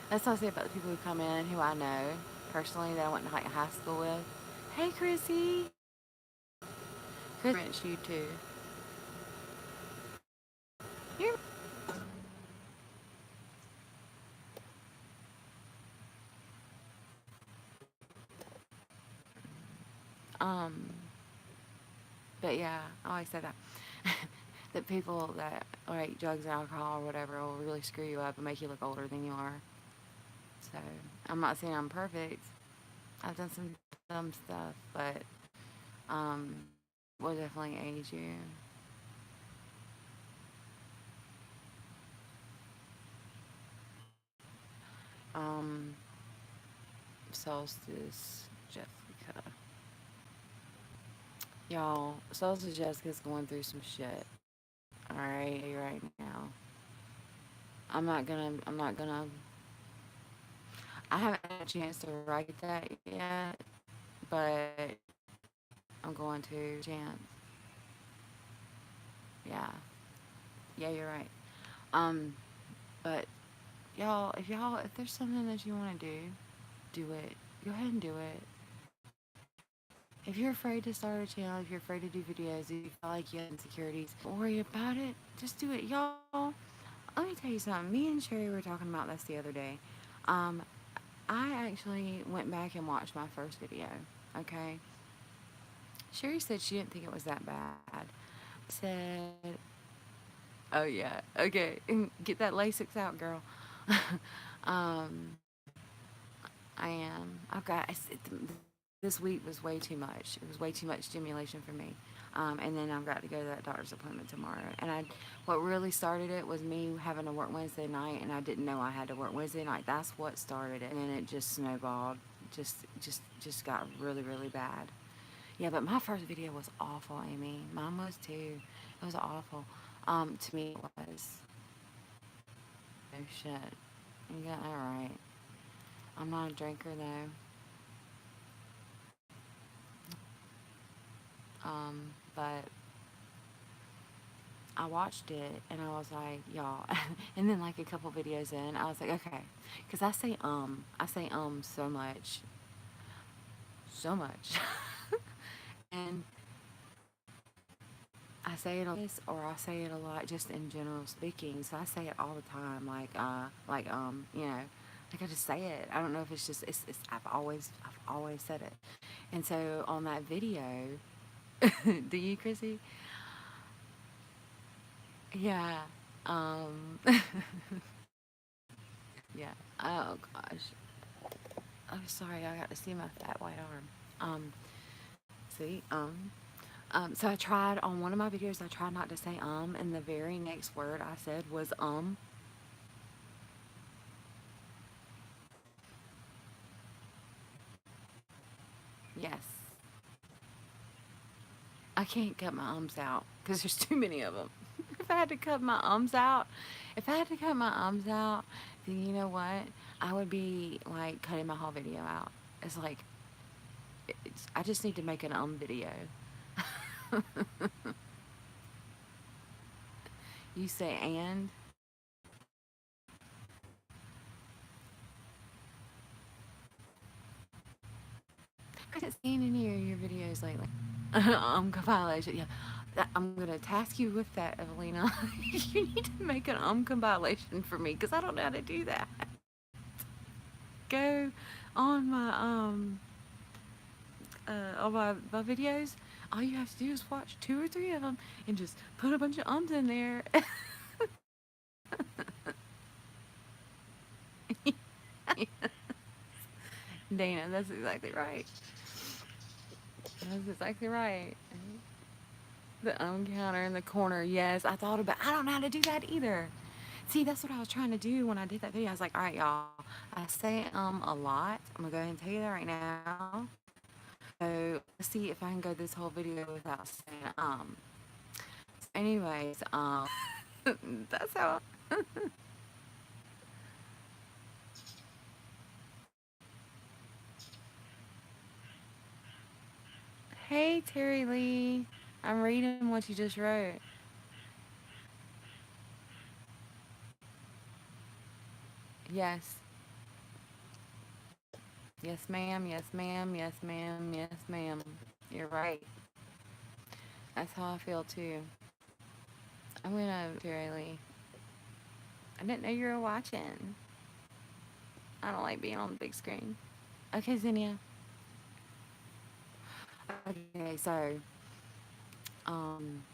That's what I say about the people who come in who I know personally that I went to like high school with. Hey, Chrissy. Chris, you too. You're, um, but yeah, I always say that. That people that like drugs and alcohol or whatever will really screw you up and make you look older than you are. So I'm not saying I'm perfect. I've done some dumb stuff, but um, will definitely age you. Um, Solstice Jessica. Y'all, Solstice Jessica's going through some shit. Alright, right now. I'm not gonna, I haven't had a chance to write that yet, but I'm going to chance. Yeah. Yeah, you're right. Um, but if there's something that you want to do it. Go ahead and do it. If you're afraid to start a channel, if you're afraid to do videos, if you feel like you have insecurities, don't worry about it. Just do it. Y'all, let me tell you something. Me and Sherry were talking about this the other day. Um, I actually went back and watched my first video. Okay. Sherry said she didn't think it was that bad. Said, oh yeah, okay, get that Lasix out, girl. um, I am. This week was way too much. It was way too much stimulation for me. And then I've got to go to that doctor's appointment tomorrow. What really started it was me having to work Wednesday night, and I didn't know I had to work Wednesday night. That's what started it, and then it just snowballed. Just got really, really bad. Yeah, but my first video was awful, Amy. Mine was too. It was awful. To me it was. Oh shit. You got that right. I'm not a drinker though. But I watched it and I was like, y'all. And then like a couple videos in, I was like, okay, because I say so much, so much, and I say it a lot, or I say it a lot just in general speaking. So I say it all the time, like I just say it. I don't know if it's just I've always said it. And so on that video, do you, Chrissy? Yeah. Um, yeah. Oh gosh. I'm sorry. I got to see my fat white arm. See. So I tried on one of my videos. I tried not to say and the very next word I said was Yes. I can't cut my out because there's too many of them. If I had to cut my out, if I had to cut my out, then you know what? I would be like cutting my whole video out. It's like I just need to make an video. You say and. I haven't seen any of your videos lately. Compilation. Yeah, I'm gonna task you with that, Evelina. You need to make an compilation for me because I don't know how to do that. Go on my videos. All you have to do is watch 2 or 3 of them and just put a bunch of ums in there. Dana, that's exactly right. That's exactly right. The counter in the corner. Yes, I thought about. I don't know how to do that either. See, that's what I was trying to do when I did that video. I was like, all right, y'all. I say a lot. I'm gonna go ahead and tell you that right now. So let's see if I can go this whole video without saying So anyways, that's how. Hey, Terry Lee. I'm reading what you just wrote. Yes. Yes, ma'am. Yes, ma'am. Yes, ma'am. Yes, ma'am. You're right. That's how I feel too. I'm gonna, Terry Lee. I didn't know you were watching. I don't like being on the big screen. Okay, Zinnia. Okay, so, um,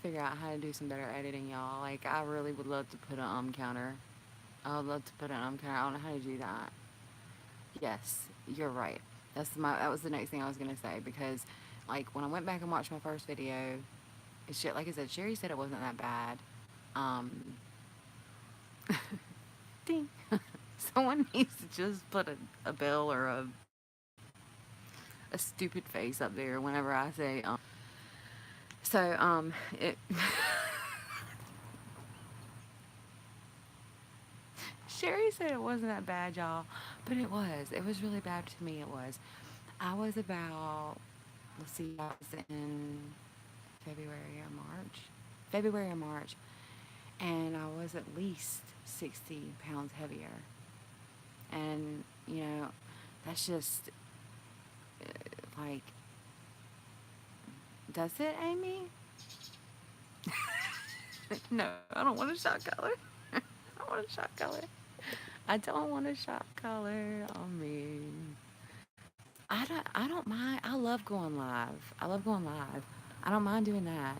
figure out how to do some better editing, y'all. Like, I really would love to put an counter. I would love to put an counter. I don't know how to do that. Yes, you're right. That was the next thing I was gonna say because, like, when I went back and watched my first video, it's shit. Like I said, Sherry said it wasn't that bad. Um, ding. Someone needs to just put a bell or a stupid face up there whenever I say So, it Sherry said it wasn't that bad, y'all, but it was. It was really bad to me. It was. I was about, let's see, I was in February or March. February or March. And I was at least 60 pounds heavier. And, that's just like, does it, Amy? No, I don't want a shot collar. I don't want a shot collar. I don't want a shot collar on me. I don't mind. I love going live. I love going live. I don't mind doing that.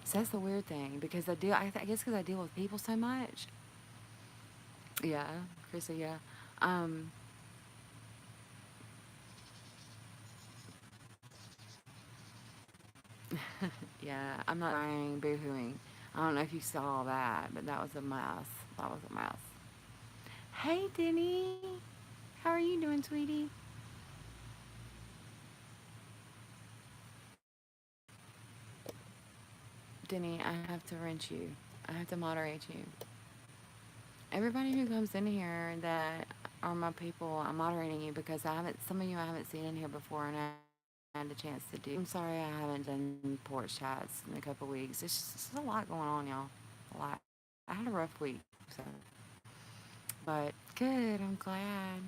So that's the weird thing because I guess because I deal with people so much. Yeah, Chrissy. Yeah. Um. Yeah. I'm not crying, boo-hooing. I don't know if you saw that, but that was a mess. That was a mess. Hey, Denny. How are you doing, sweetie? Denny, I have to wrench you. I have to moderate you. Everybody who comes in here that are my people, I'm moderating you because I haven't. Some of you I haven't seen in here before, and I had a chance to do. I'm sorry I haven't done porch chats in a couple weeks. It's just a lot going on, y'all. A lot. I had a rough week, so. But good. I'm glad.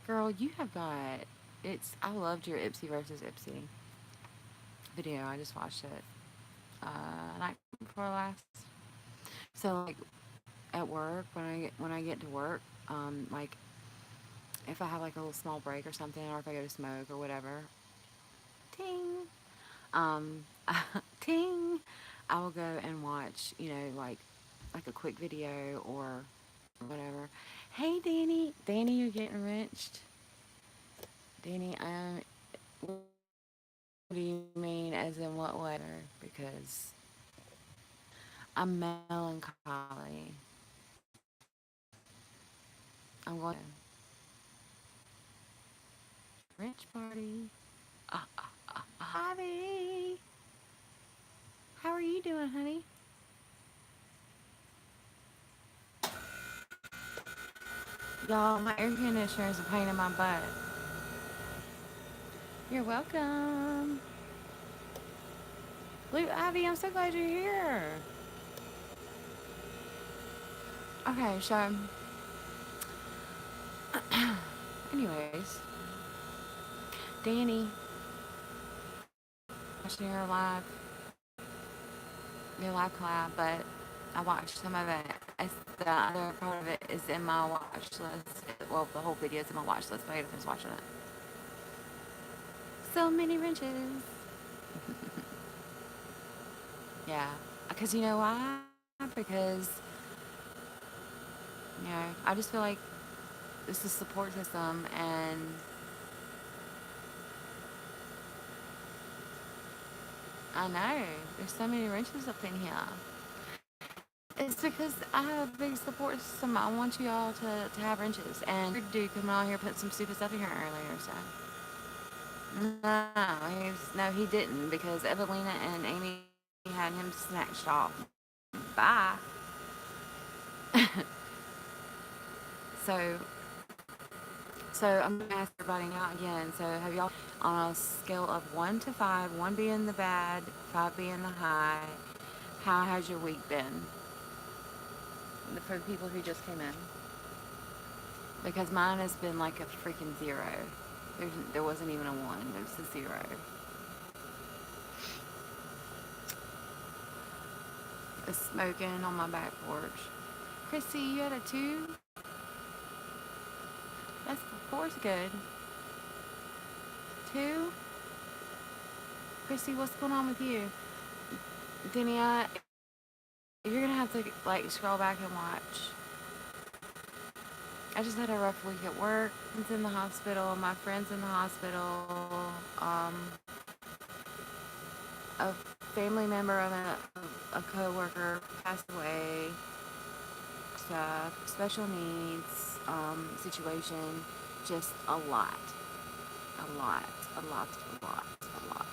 Girl, you have got. I loved your Ipsy versus Ipsy video. I just watched it. Night before last. So like at work when I get to work, like if I have like a little small break or something, or if I go to smoke or whatever, ting, um, ting, I will go and watch, like a quick video or whatever. Hey, Danny, you're getting wrenched. Danny, what do you mean? As in what way? Because I'm melancholy. I'm going to wrench party. Ivy, how are you doing, honey? Y'all, my air conditioner is a pain in my butt. You're welcome. Luke, Ivy, I'm so glad you're here. Okay, so, anyways, Danny, watching your live collab, but I watched some of it. The other part of it is in my watch list. Well, the whole video is in my watch list, but I was watching it. So many wrenches. Yeah, because you know why? Because, I just feel like it's a support system, and I know there's so many wrenches up in here. It's because I have a big support system. I want you all to have wrenches. And dude coming out here put some stupid stuff in here earlier, so. No, he didn't because Evelina and Amy had him snatched off. Bye. So, I'm gonna ask everybody now again. So, have y'all on a scale of 1 to 5, 1 being the bad, 5 being the high? How has your week been? For the people who just came in, because mine has been like a freaking 0. There wasn't even a 1. There's a 0. It's smoking on my back porch. Chrissy, you had a 2? That's 4's good. 2? Chrissy, what's going on with you? Denia, you're gonna have to like scroll back and watch. I just had a rough week at work. It's in the hospital. My friend's in the hospital. A family member of a coworker passed away. Stuff, special needs, situation, just a lot, a lot, a lot, a lot, a lot.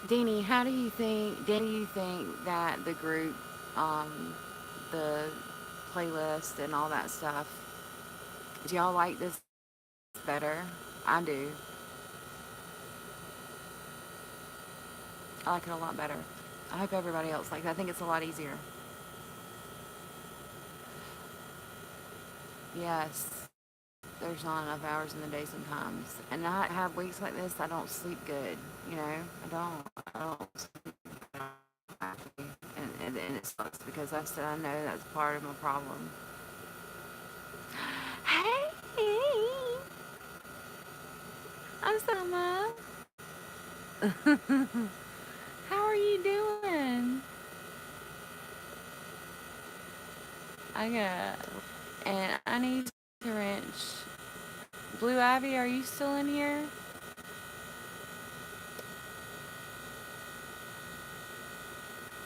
Deanie, do you think that the group, um, the playlist and all that stuff, do y'all like this better? I do. I like it a lot better. I hope everybody else likes it. I think it's a lot easier. Yes, there's not enough hours in the day sometimes. And I have weeks like this, I don't sleep good. You know, I don't sleep happy. And it sucks because I know that's part of my problem. Hey, I'm Selma. How are you doing? I got, and I need to wrench. Blue Ivy, are you still in here?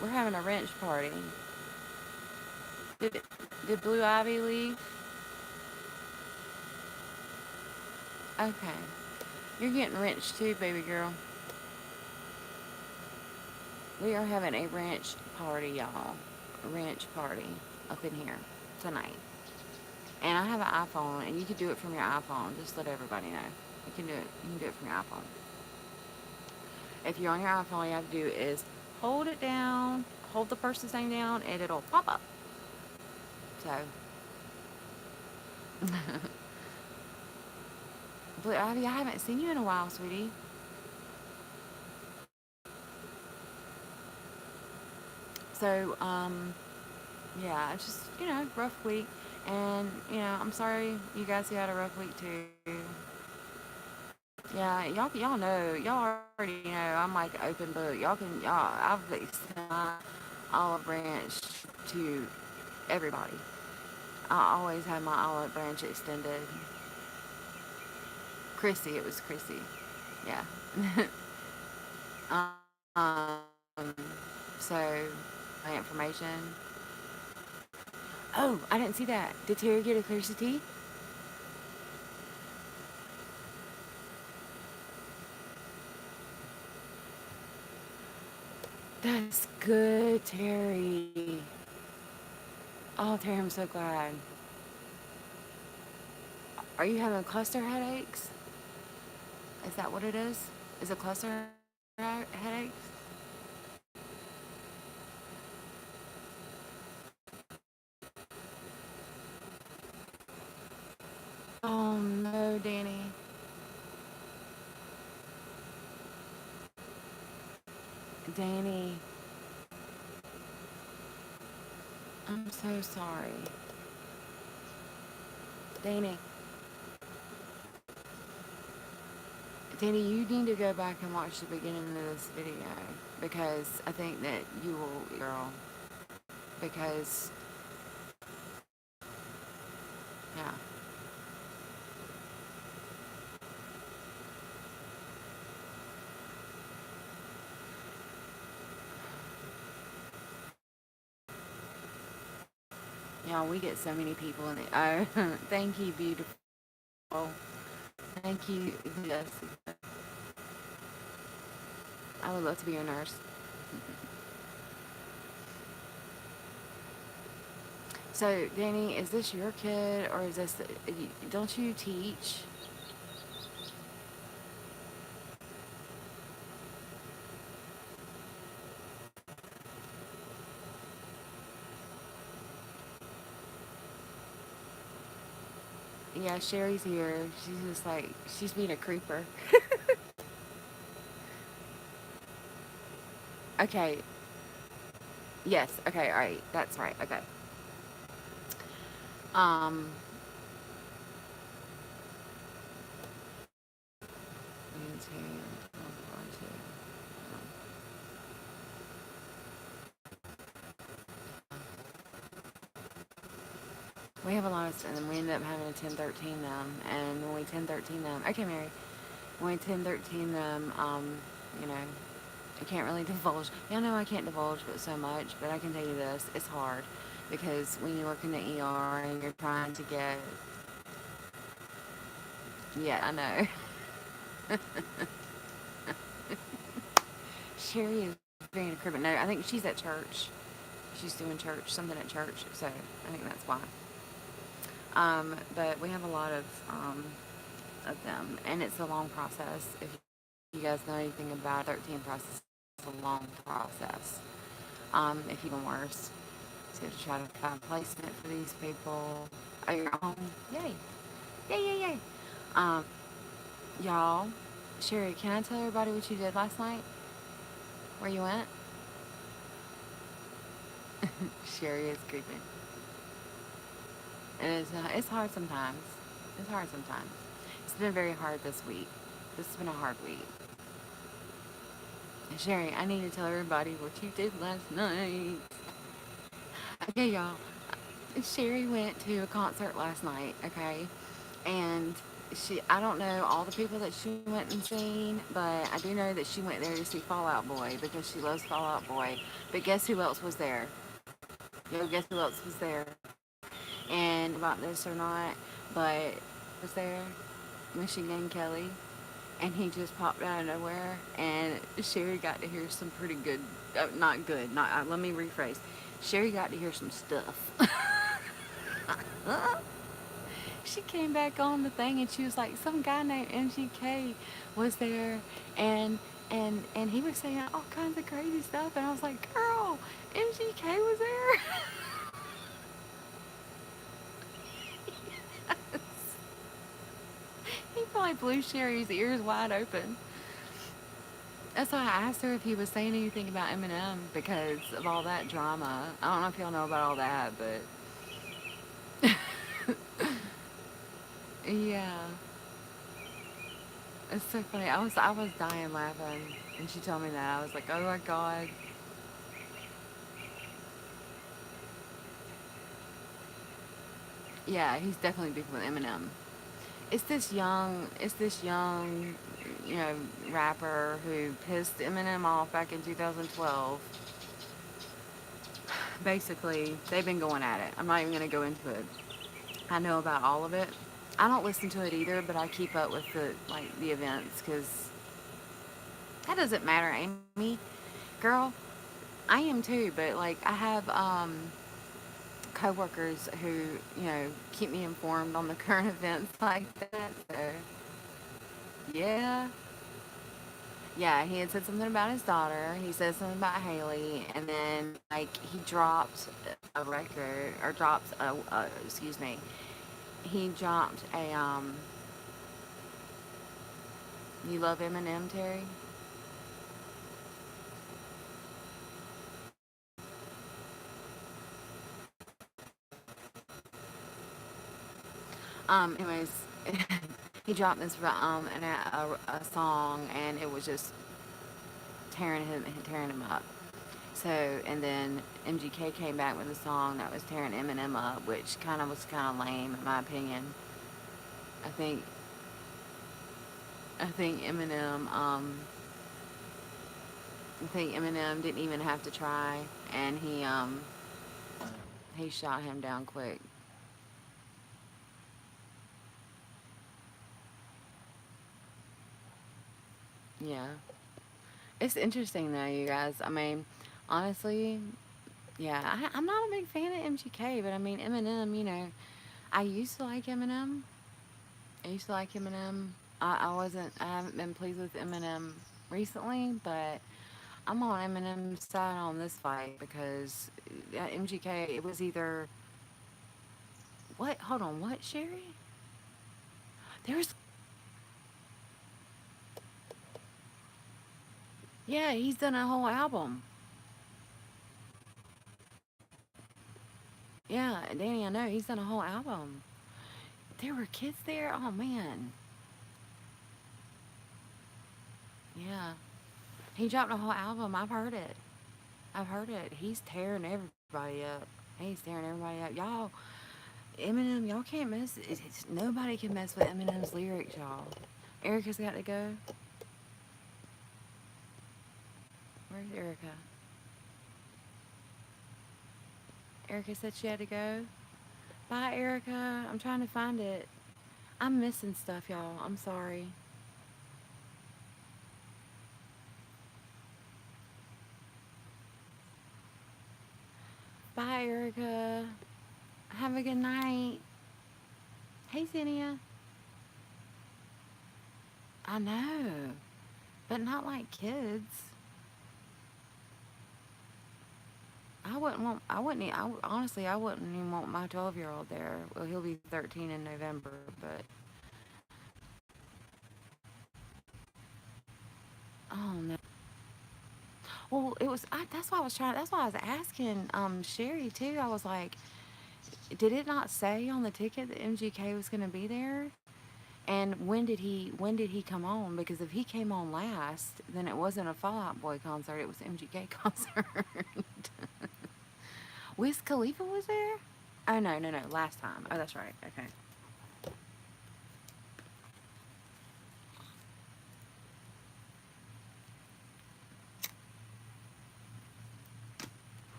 We're having a wrench party. Did did Blue Ivy leave? Okay. You're getting wrenched too, baby girl. We are having a wrench party, y'all. A wrench party up in here tonight. And I have an iPhone, and you can do it from your iPhone. Just let everybody know. You can do it. You can do it from your iPhone. If you're on your iPhone, all you have to do is hold it down, hold the person's name down, and it'll pop up. So, Blue Ivy, I haven't seen you in a while, sweetie. So, yeah, it's just, rough week. And, I'm sorry you guys who had a rough week too. Yeah, y'all know, y'all already know. I'm like open book. I've extended my olive branch to everybody. I always have my olive branch extended. Chrissy, it was Chrissy. Yeah. So my information. Oh, I didn't see that. Did Terry get a Chrissy? That's good, Terry. Oh, Terry, I'm so glad. Are you having cluster headaches? Is that what it is? Is it cluster headaches? Oh no, Danny. Danny, I'm so sorry. Danny, Danny, you need to go back and watch the beginning of this video because I think that you will, girl. Because, yeah. Yeah, we get so many people in the. Oh, thank you, beautiful. Thank you, yes. I would love to be your nurse. So, Danny, is this your kid or is this? Don't you teach? Yeah, Sherry's here. She's just like she's being a creeper. Okay. Yes. Okay. All right. That's right. Okay. Um. We have a lot of, and we ended up having a 1013 them, and when we 1013 them, okay, Mary, when we 1013 them, you know, I can't really divulge. Yeah, no, I can't divulge, but so much. But I can tell you this: it's hard because when you work in the ER and you're trying to get, yeah, I know. Sherry is being a cribbit. No, I think she's at church. She's doing church, something at church. So I think that's why. But we have a lot of them, and it's a long process. If you guys know anything about 13 process, it's a long process. If even worse, so to try to find placement for these people. Oh, you're home. Yay! Yay! Yay! Yay! Um, y'all, Sherry, can I tell everybody what you did last night? Where you went? Sherry is creeping. It's hard sometimes. It's hard sometimes. It's been very hard this week. This has been a hard week. Sherry, I need to tell everybody what you did last night. Okay, y'all. Sherry went to a concert last night, okay? And I don't know all the people that she went and seen, but I do know that she went there to see Fall Out Boy because she loves Fall Out Boy. But guess who else was there? Yo, guess who else was there? And about this or not, but was there Machine Gun Kelly, and he just popped out of nowhere, and Sherry got to hear some pretty good, not good, not let me rephrase. Sherry got to hear some stuff. She came back on the thing, and she was like, some guy named MGK was there, and he was saying all kinds of crazy stuff, and I was like, girl, MGK was there. He probably blew Sherry's ears wide open. That's why I asked her if he was saying anything about Eminem because of all that drama. I don't know if y'all know about all that, but yeah, it's so funny. I was dying laughing, and she told me that. I was like, oh my god. Yeah, he's definitely beefing with Eminem. It's this young, you know, rapper who pissed Eminem off back in 2012. Basically, they've been going at it. I'm not even gonna go into it. I know about all of it. I don't listen to it either, but I keep up with the events because that doesn't matter, Amy. Girl, I am too, but like I have coworkers who keep me informed on the current events like that. So yeah, yeah, he had said something about his daughter. He said something about Haley, and then like he dropped a record or dropped excuse me, he dropped a You love Eminem, Terry? Anyways, he dropped this a song, and it was just tearing him up. So, and then MGK came back with a song that was tearing Eminem up, which kind of lame in my opinion. I think I think Eminem I think Eminem didn't even have to try, and he shot him down quick. Yeah. It's interesting though, you guys. I mean, honestly, yeah, I'm not a big fan of MGK, but I mean Eminem. I used to like Eminem. I used to like Eminem. I haven't been pleased with Eminem recently, but I'm on Eminem's side on this fight because MGK. It was either what? Hold on, what, Sherry? There's Yeah, he's done a whole album. Yeah, Danny, I know he's done a whole album. There were kids there. Oh man, yeah. He dropped a whole album. I've heard it. I've heard it. He's tearing everybody up. He's tearing everybody up. Y'all, Eminem, y'all can't nobody can mess with Eminem's lyrics, y'all. Erica's got to go. Where's Erica? Erica said she had to go. Bye, Erica. I'm trying to find it. I'm missing stuff, y'all. I'm sorry. Bye, Erica. Have a good night. Hey, Zinnia. I know, but not like kids. I wouldn't, honestly, I wouldn't even want my 12-year-old there. Well, he'll be 13 in November, but, oh no. Well, that's why I was asking, Sherry too. I was like, did it not say on the ticket that MGK was going to be there? And when did he come on? Because if he came on last, then it wasn't a Fall Out Boy concert, it was MGK concert. Wiz Khalifa was there? Oh no, no, no, last time. Oh, that's right. Okay.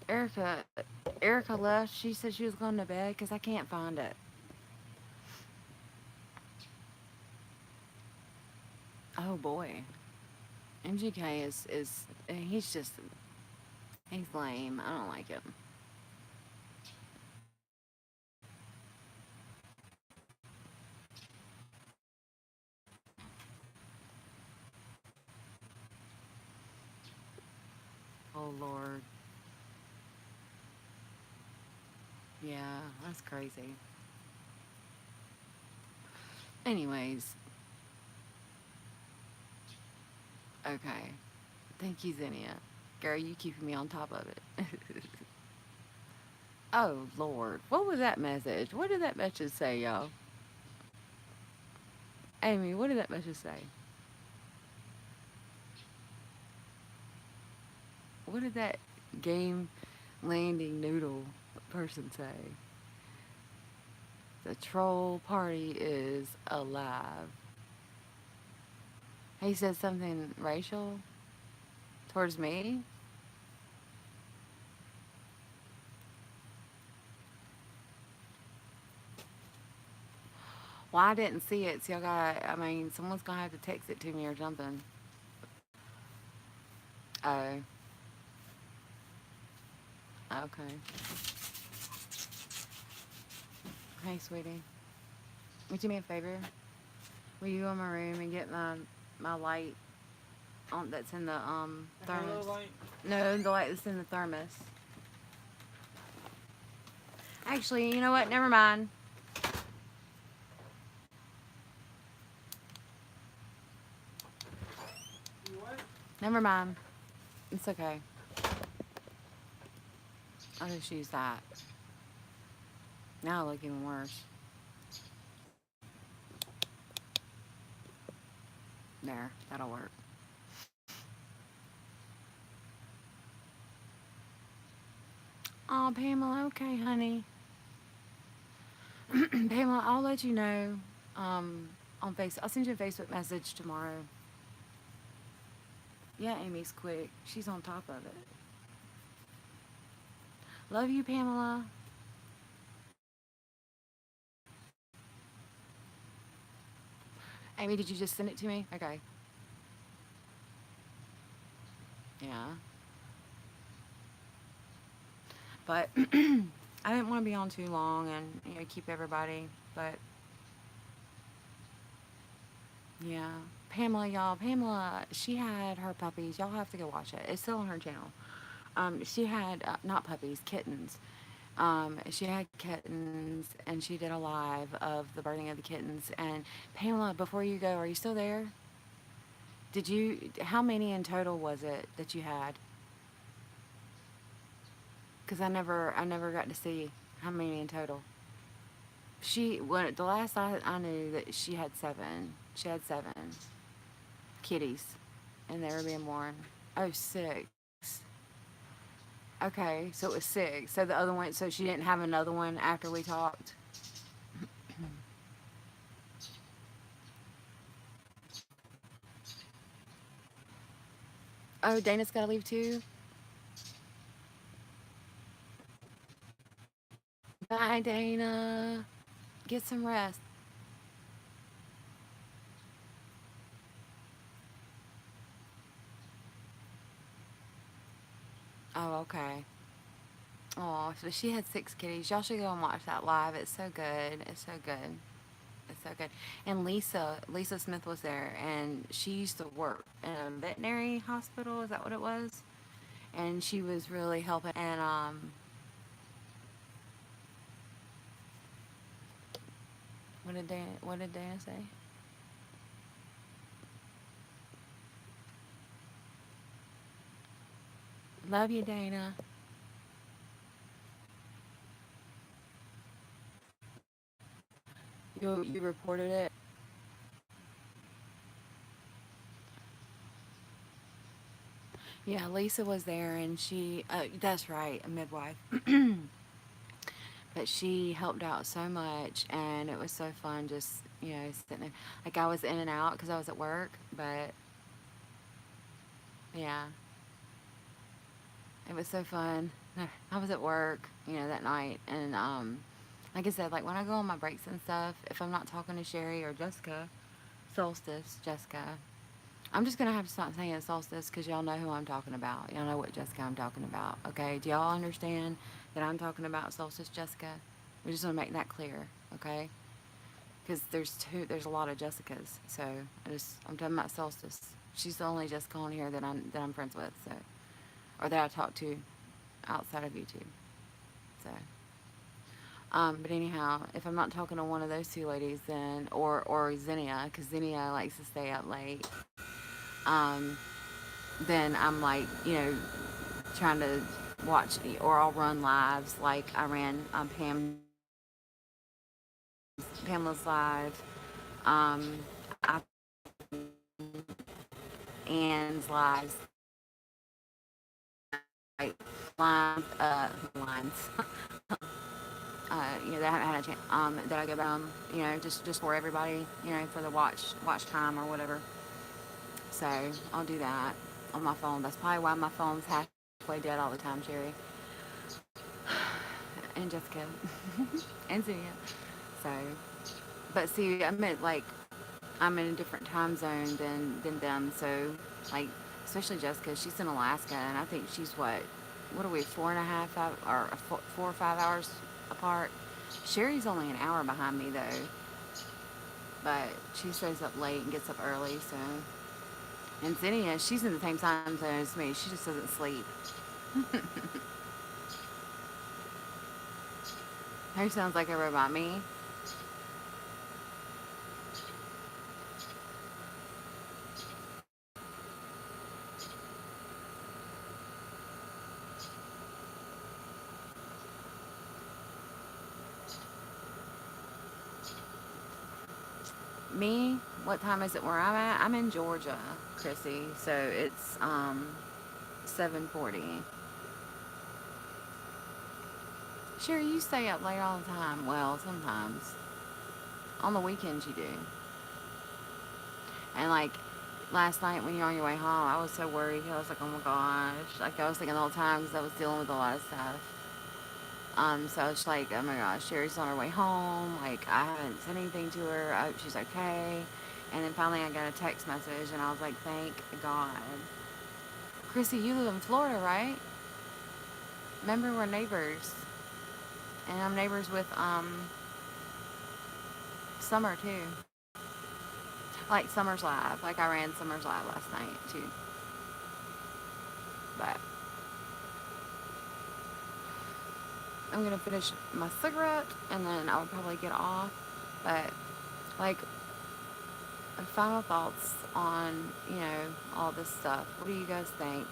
Erica Erica left. She said she was going to bed because I can't find it. Oh boy. MGK is he's lame. I don't like him. Oh Lord. Yeah, that's crazy. Anyways, okay. Thank you, Zinnia. Girl, you keeping me on top of it. Oh Lord. What was that message? What did that message say, y'all? Amy, what did that message say? What did that game landing noodle person say? The troll party is alive. He said something racial towards me. Well, I didn't see it, so y'all got. I mean, someone's gonna have to text it to me or something. Oh, okay. Hey, sweetie, would you do me a favor? Will you go in my room and get my light on that's in the thermos? Light? No, the light that's in the thermos. Actually, you know what? Never mind. What? Never mind. It's okay. I'll just use that. Now I look even worse. There, that'll work. Oh, Pamela, okay, honey. Pamela, I'll let you know on Facebook. I'll send you a Facebook message tomorrow. Yeah, Amy's quick. She's on top of it. Love you, Pamela. Amy, did you just send it to me? Okay. Yeah. But I didn't want to be on too long and keep everybody. But yeah, Pamela, y'all. Pamela, she had her puppies. Y'all have to go watch it. It's still on her channel. She had not puppies, kittens. She had kittens, and she did a live of the birthing of the kittens. And Pamela, before you go, are you still there? Did you? How many in total was it that you had? Because I never got to see how many in total. The last I knew that she had seven. She had seven kitties, and they were being born. Oh, six. Okay, so it was six. So the other one, so she didn't have another one after we talked. Oh, Dana's got to leave too. Bye, Dana. Get some rest. Oh, okay. Oh, so she had 6 kitties. Y'all should go and watch that live. It's so good. It's so good. It's so good. And Lisa Smith was there, and she used to work in a veterinary hospital. Is that what it was? And she was really helping. And what did Dana say? Love you, Dana. You reported it. Yeah, Lisa was there, and she. That's right, a midwife. But she helped out so much, and it was so fun just sitting there. Like, I was in and out because I was at work, but yeah, it was so fun. I was at work, that night, and like I said, like when I go on my breaks and stuff, if I'm not talking to Sherry or Jessica, Solstice, Jessica, I'm just gonna have to stop saying Solstice because y'all know who I'm talking about. Y'all know what Jessica I'm talking about. Okay, do y'all understand that I'm talking about Solstice Jessica? We just want to make that clear, okay? Because there's a lot of Jessicas, so I'm talking about Solstice. She's the only Jessica on here that I'm friends with, so, or that I talk to outside of YouTube. So, but anyhow, if I'm not talking to one of those two ladies, then or Zinnia, because Zinnia likes to stay up late, um, then I'm like, trying to watch, or I'll run lives like I ran Pamela's live, um, I Ann's lives, like lines. That I haven't had a chance. That I go back, just for everybody, for the watch time or whatever. So I'll do that on my phone. That's probably why my phone's halfway dead all the time, Sherry and Jessica and Zinnia. So, but see, I'm in a different time zone than them. So, like, especially Jessica, she's in Alaska, and I think she's what are we, 4.5, 4 or 5 hours apart. Sherry's only an hour behind me though, but she stays up late and gets up early. So, and Zinnia, she's in the same time zone as me. She just doesn't sleep. Who sounds like a robot? Me? Me? What time is it where I'm at? I'm in Georgia, Chrissy. So it's 7:40. Sherry, you stay up late all the time. Well, sometimes. On the weekends you do. And like last night when you're on your way home, I was so worried. I was like, oh my gosh. Like I was thinking the whole time because I was dealing with a lot of stuff. So I was like, oh my gosh, Sherry's on her way home. Like I haven't said anything to her. I hope she's okay. And then finally I got a text message and I was like, thank God. Chrissy, you live in Florida, right? Remember we're neighbors. And I'm neighbors with Summer too. Like Summer's Live. Like I ran Summer's Live last night too. But I'm gonna finish my cigarette and then I would probably get off. But like final thoughts on, all this stuff. What do you guys think?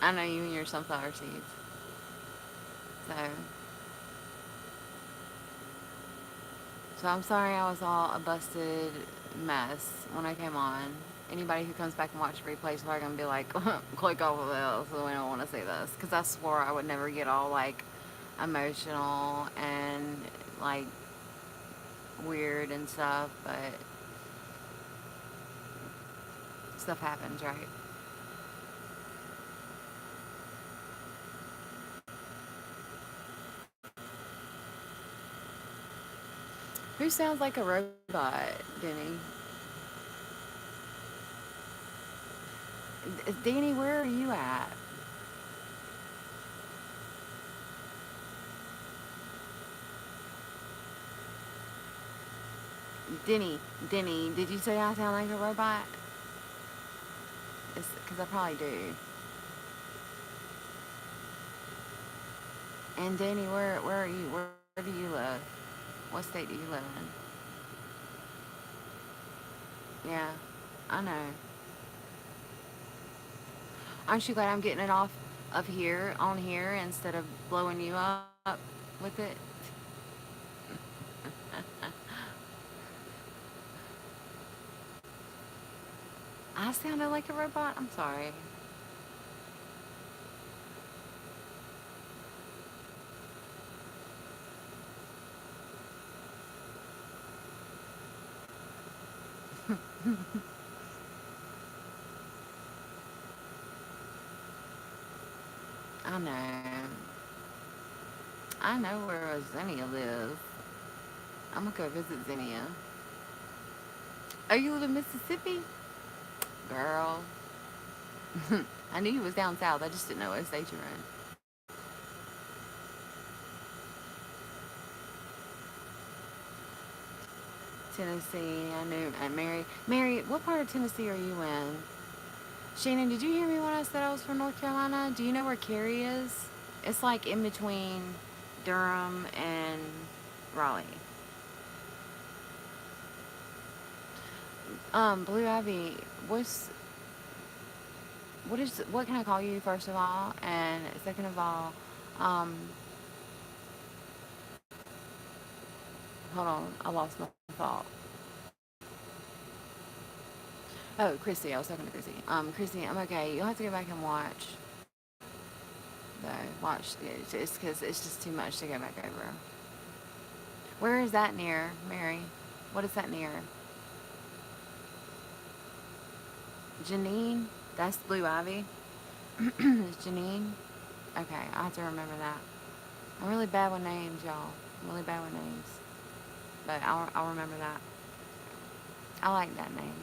I know you and your sunflower seeds. So I'm sorry I was all a busted mess when I came on. Anybody who comes back and watch replays is probably gonna be like, click off of this, so we don't want to see this. Because I swore I would never get all like emotional and like weird and stuff, but stuff happens, right? Who sounds like a robot, Denny? Danny, where are you at? Denny, Denny, did you say I sound like a robot? It's because I probably do. And Danny, where are you? Where do you live? What state do you live in? Yeah, I know. Aren't you glad I'm getting it off of here on here instead of blowing you up with it? I sounded like a robot. I'm sorry. I know. I know where Zinnia lives. I'm gonna go visit Zinnia. Oh, you live in Mississippi? Girl. I knew you was down south. I just didn't know what state you were in. Tennessee. I knew. And Mary, what part of Tennessee are you in? Shannon, did you hear me when I said I was from North Carolina? Do you know where Cary is? It's like in between Durham and Raleigh. Blue Ivy, what can I call you first of all? And second of all, um, hold on, I lost my thought. Oh, Chrissy, I was talking to Chrissy. Chrissy, I'm okay. You'll have to go back and watch. Though, watch it, just because it's just too much to go back over. Where is that near, Mary? What is that near? Janine? That's Blue Ivy. Is Janine? Okay, I have to remember that. I'm really bad with names, y'all. I'm really bad with names. But I'll remember that. I like that name.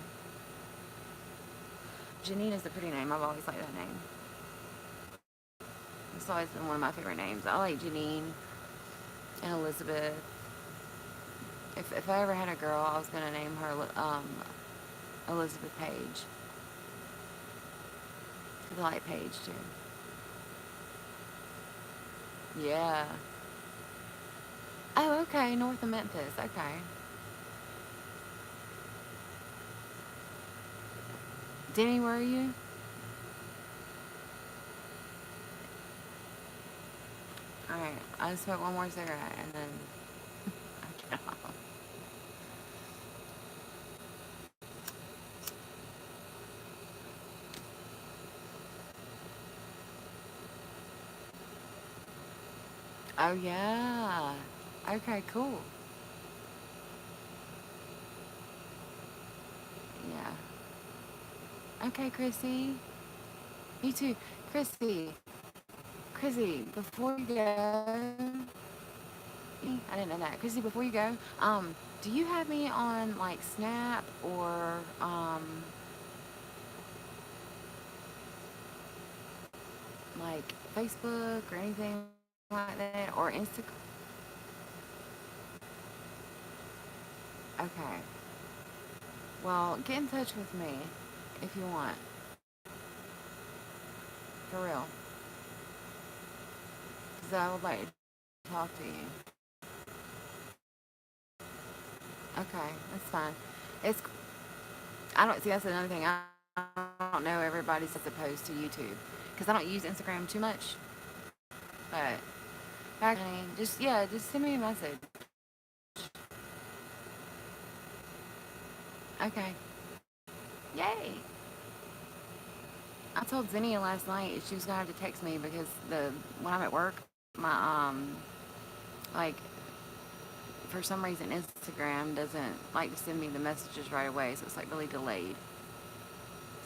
Janine is a pretty name. I've always liked that name. It's always been one of my favorite names. I like Janine and Elizabeth. If I ever had a girl, I was gonna name her Elizabeth Page. Cause I like Page too. Yeah. Oh, okay. North of Memphis. Okay. Denny, where are you? All right. I'll smoke one more cigarette and then I get off. Oh yeah. Okay. Cool. Yeah. Okay, Chrissy. Me too. Chrissy. Chrissy. Before you go, I didn't know that. Chrissy, before you go, do you have me on like Snap or like Facebook or anything like that or Instagram? Okay. Well, get in touch with me if you want. For real. Because I would like to talk to you. Okay, that's fine. It's I don't see that's another thing. I don't know everybody's as opposed to YouTube because I don't use Instagram too much. But back, honey, just send me a message. Okay. Yay. I told Zinnia last night she was gonna have to text me because the when I'm at work, my like for some reason Instagram doesn't like to send me the messages right away, so it's like really delayed.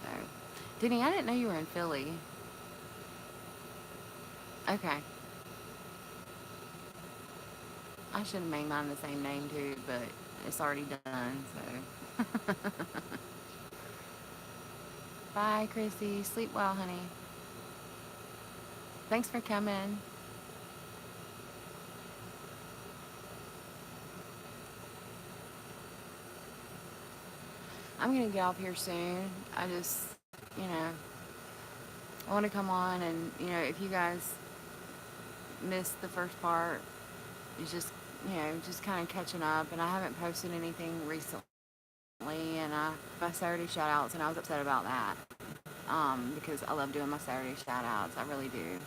So, Denny, I didn't know you were in Philly. Okay. I should have made mine the same name too, but it's already done, so. Bye, Chrissy. Sleep well, honey. Thanks for coming. I'm gonna get off here soon. I just, you know, I want to come on and, if you guys missed the first part, it's just, just kind of catching up. And I haven't posted anything recently, and my Saturday shout outs, and I was upset about that. Because I love doing my Saturday shout outs. I really do.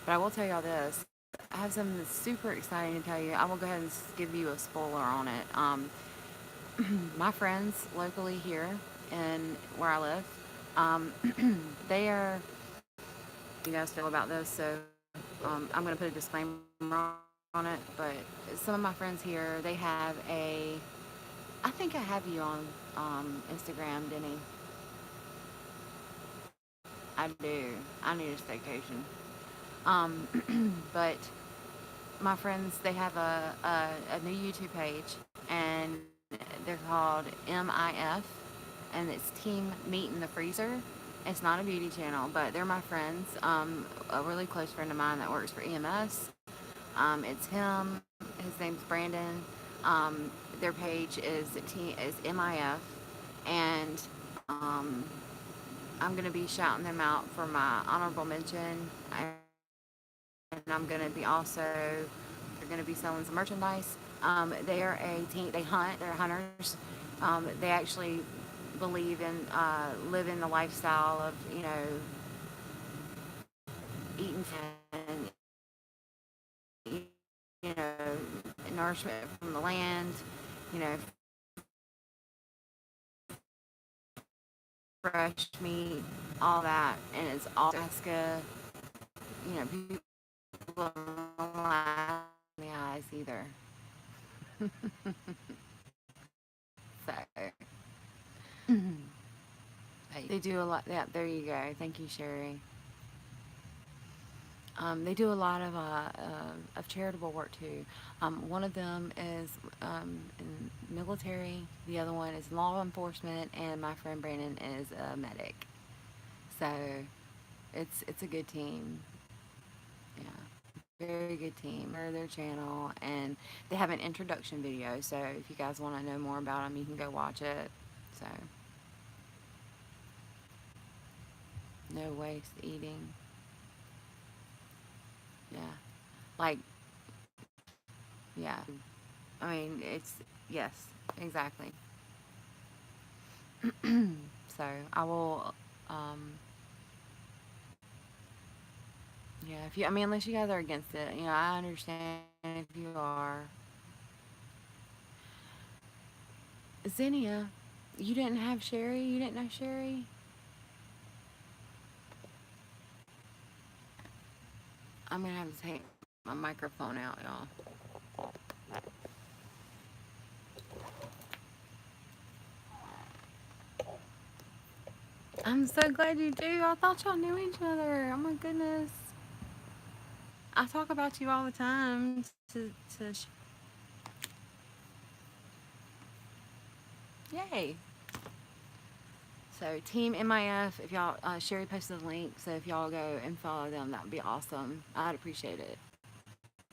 But I will tell y'all this. I have something that's super exciting to tell you. I will go ahead and give you a spoiler on it. My friends locally here in where I live, um, they are, you guys feel about this, so I'm going to put a disclaimer on it, but some of my friends here, they have I think I have you on Instagram, Denny. I do. I need a staycation. But my friends, they have a new YouTube page, and they're called MIF, and it's Team Meat in the Freezer. It's not a beauty channel, but they're my friends. A really close friend of mine that works for EMS. It's him. His name's Brandon. Their page is MIF, and I'm gonna be shouting them out for my honorable mention. And I'm gonna be also they're gonna be selling some merchandise. They are a team. They hunt. They're hunters. They actually believe in living the lifestyle of eating and you know nourishment from the land. You know, fresh meat, all that, and it's all Alaska. People don't laugh in the eyes either. So they do a lot. Yeah, there you go. Thank you, Sherry. They do a lot of charitable work too. One of them is in military. The other one is law enforcement, and my friend Brandon is a medic. So it's a good team. Yeah, very good team. Or their channel, and they have an introduction video. So if you guys want to know more about them, you can go watch it. So no waste eating. Yeah, like yeah. I mean, yes, exactly. So I will, um, yeah, unless you guys are against it, I understand if you are. Zinnia, you didn't have Sherry? You didn't know Sherry? I'm gonna have to take my microphone out, y'all. I'm so glad you do. I thought y'all knew each other. Oh my goodness. I talk about you all the time to yay. So Team MIF, if y'all, Sherry posted the link, so if y'all go and follow them, that would be awesome. I'd appreciate it,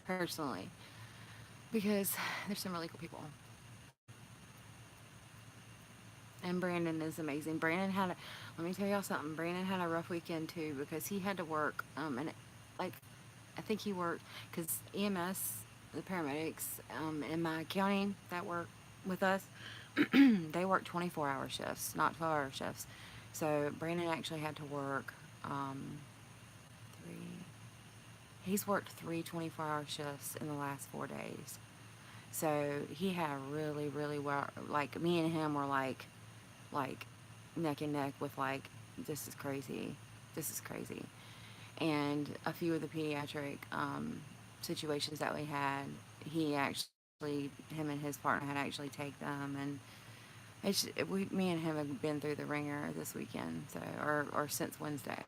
personally, because there's some really cool people. And Brandon is amazing. Let me tell y'all something, Brandon had a rough weekend too, because he had to work, like, I think he worked, because EMS, the paramedics, in my county that work with us, they work 24-hour shifts, not 12-hour shifts. So Brandon actually had to work three. He's worked three 24-hour shifts in the last 4 days. So he had really, really well. Like me and him were like neck and neck with like, this is crazy, this is crazy. And a few of the pediatric situations that we had, him and his partner had actually take them, and me and him have been through the ringer this weekend, so or since Wednesday.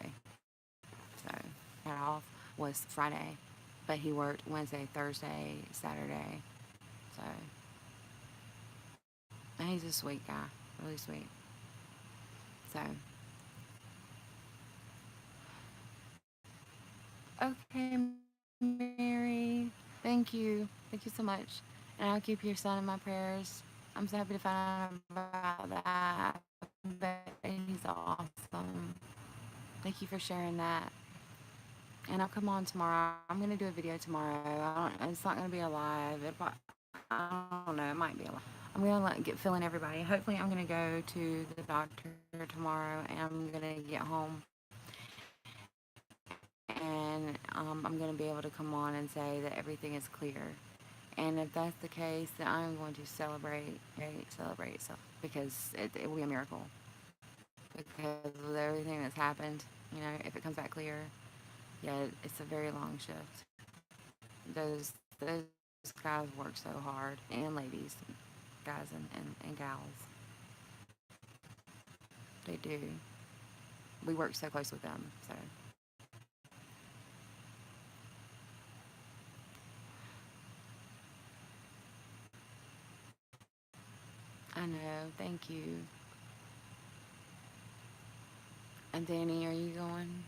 So that off was Friday, but he worked Wednesday, Thursday, Saturday. So and he's a sweet guy, really sweet. So, okay, Mary. Thank you. Thank you so much. And I'll keep your son in my prayers. I'm so happy to find out about that. But he's awesome. Thank you for sharing that. And I'll come on tomorrow. I'm gonna do a video tomorrow. It's not gonna be a live. I don't know. It might be a live. I'm gonna get fill in everybody. Hopefully, I'm gonna go to the doctor tomorrow, and I'm gonna get home, and I'm gonna be able to come on and say that everything is clear. And if that's the case, then I'm going to celebrate, because it will be a miracle. Because with everything that's happened, if it comes back clear, yeah, it's a very long shift. Those guys work so hard, and ladies, guys and gals, they do. We work so close with them, so. I know, thank you. And Danny, are you going?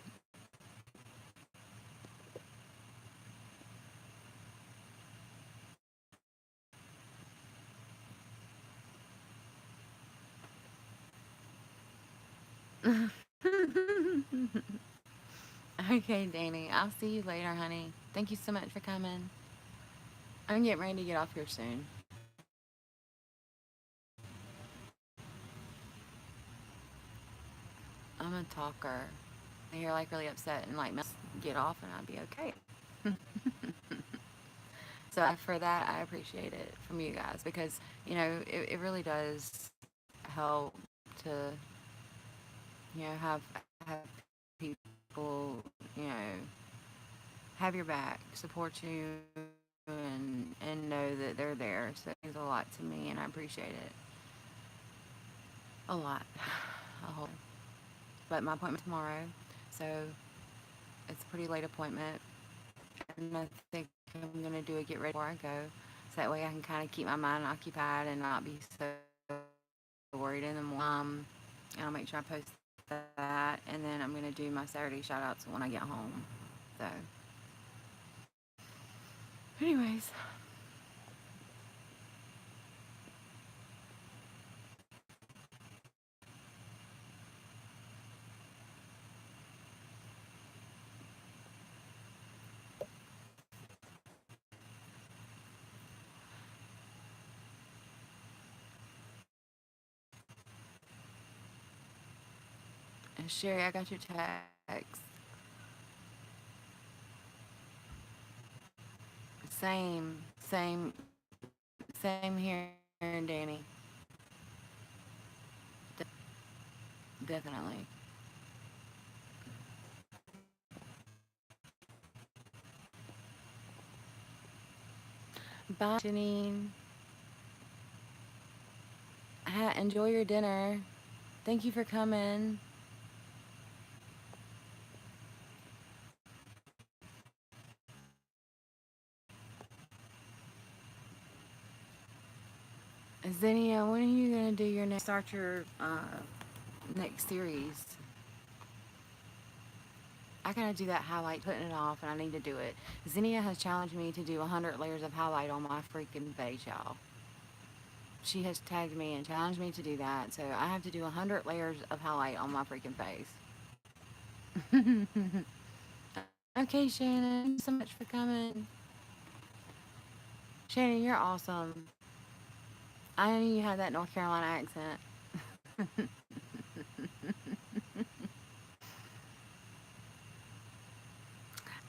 Okay, Danny, I'll see you later, honey. Thank you so much for coming. I'm getting ready to get off here soon. I'm a talker. You're like really upset and like get off and I'll be okay. So for that, I appreciate it from you guys because it really does help to have people have your back, support you, and know that they're there. So it means a lot to me, and I appreciate it a lot, a whole. But my appointment tomorrow, so it's a pretty late appointment, and I think I'm gonna do a get ready before I go, so that way I can kind of keep my mind occupied and not be so worried in the morning. And I'll make sure I post that, and then I'm gonna do my Saturday shout outs when I get home. So, anyways. And Sherry, I got your text. Same, same, same here, Danny. Definitely. Bye, Janine. Enjoy your dinner. Thank you for coming. Xenia, when are you gonna do your start your next series? I gotta do that highlight, putting it off, and I need to do it. Xenia has challenged me to do 100 layers of highlight on my freaking face, y'all. She has tagged me and challenged me to do that, so I have to do 100 layers of highlight on my freaking face. Okay, Shannon, thank you so much for coming. Shannon, you're awesome. I knew you had that North Carolina accent.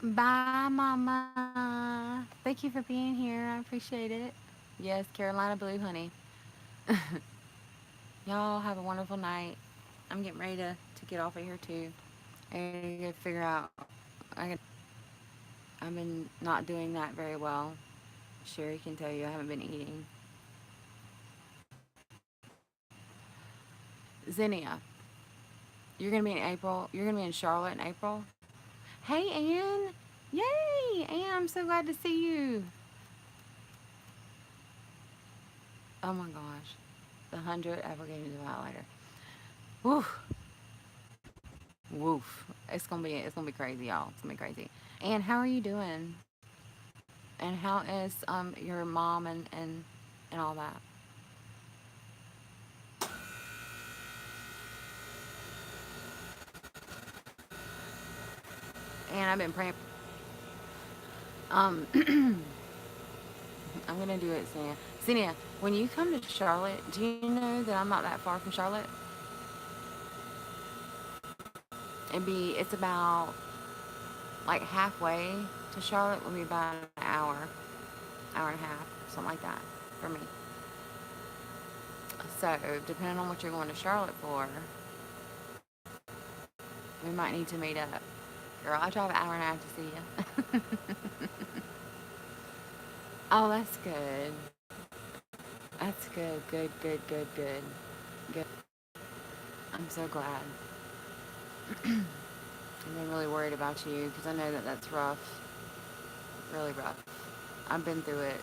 Bye, Mama. Thank you for being here. I appreciate it. Yes, Carolina Blue, honey. Y'all have a wonderful night. I'm getting ready to get off of here, too. I gotta figure out. I've been not doing that very well. Sherry can tell you I haven't been eating. Xenia, you're gonna be in April. You're gonna be in Charlotte in April. Hey, Ann. Yay, Ann, I'm so glad to see you. Oh my gosh. The 100 applications of highlighter. Whew. Woof. It's gonna be crazy, y'all. It's gonna be crazy. And how are you doing? And how is your mom and all that? And I've been praying. Um, I'm gonna do it, Senia. Senia, when you come to Charlotte, do you know that I'm not that far from Charlotte? It's about like halfway to Charlotte. Will be about an hour and a half, something like that for me. So depending on what you're going to Charlotte for, we might need to meet up. Girl, I drive an hour and a half to see you. Oh, that's good. That's good. Good, good, good, good. Good. I'm so glad. I've been really worried about you because I know that that's rough. Really rough. I've been through it.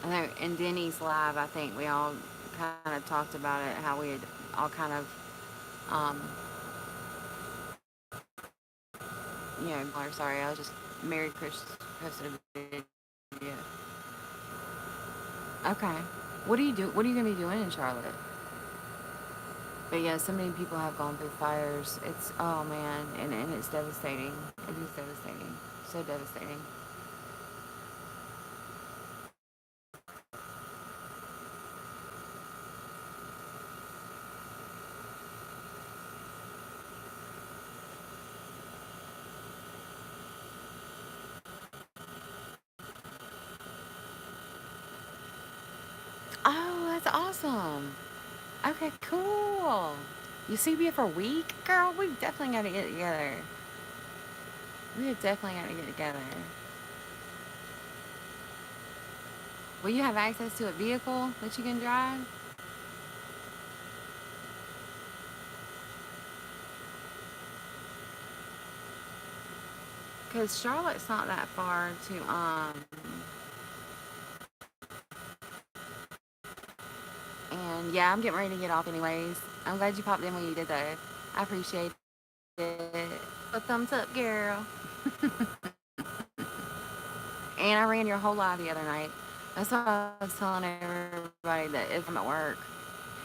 I know in Denny's live, I think we all kind of talked about it, how we had all kind of, um, or sorry, I was just Merry Christmas posted a video. Okay. What do you do? What are you gonna be doing in Charlotte? But yeah, so many people have gone through fires. It's oh man, and it's devastating. It is devastating. So devastating. Oh, that's awesome. Okay, cool. You see me for a week, girl. We definitely got to get together. We definitely got to get together. Will you have access to a vehicle that you can drive? Cause Charlotte's not that far to And yeah, I'm getting ready to get off anyways. I'm glad you popped in when you did though. I appreciate it. A thumbs up, girl. And I ran your whole live the other night. That's why I was telling everybody that if I'm at work.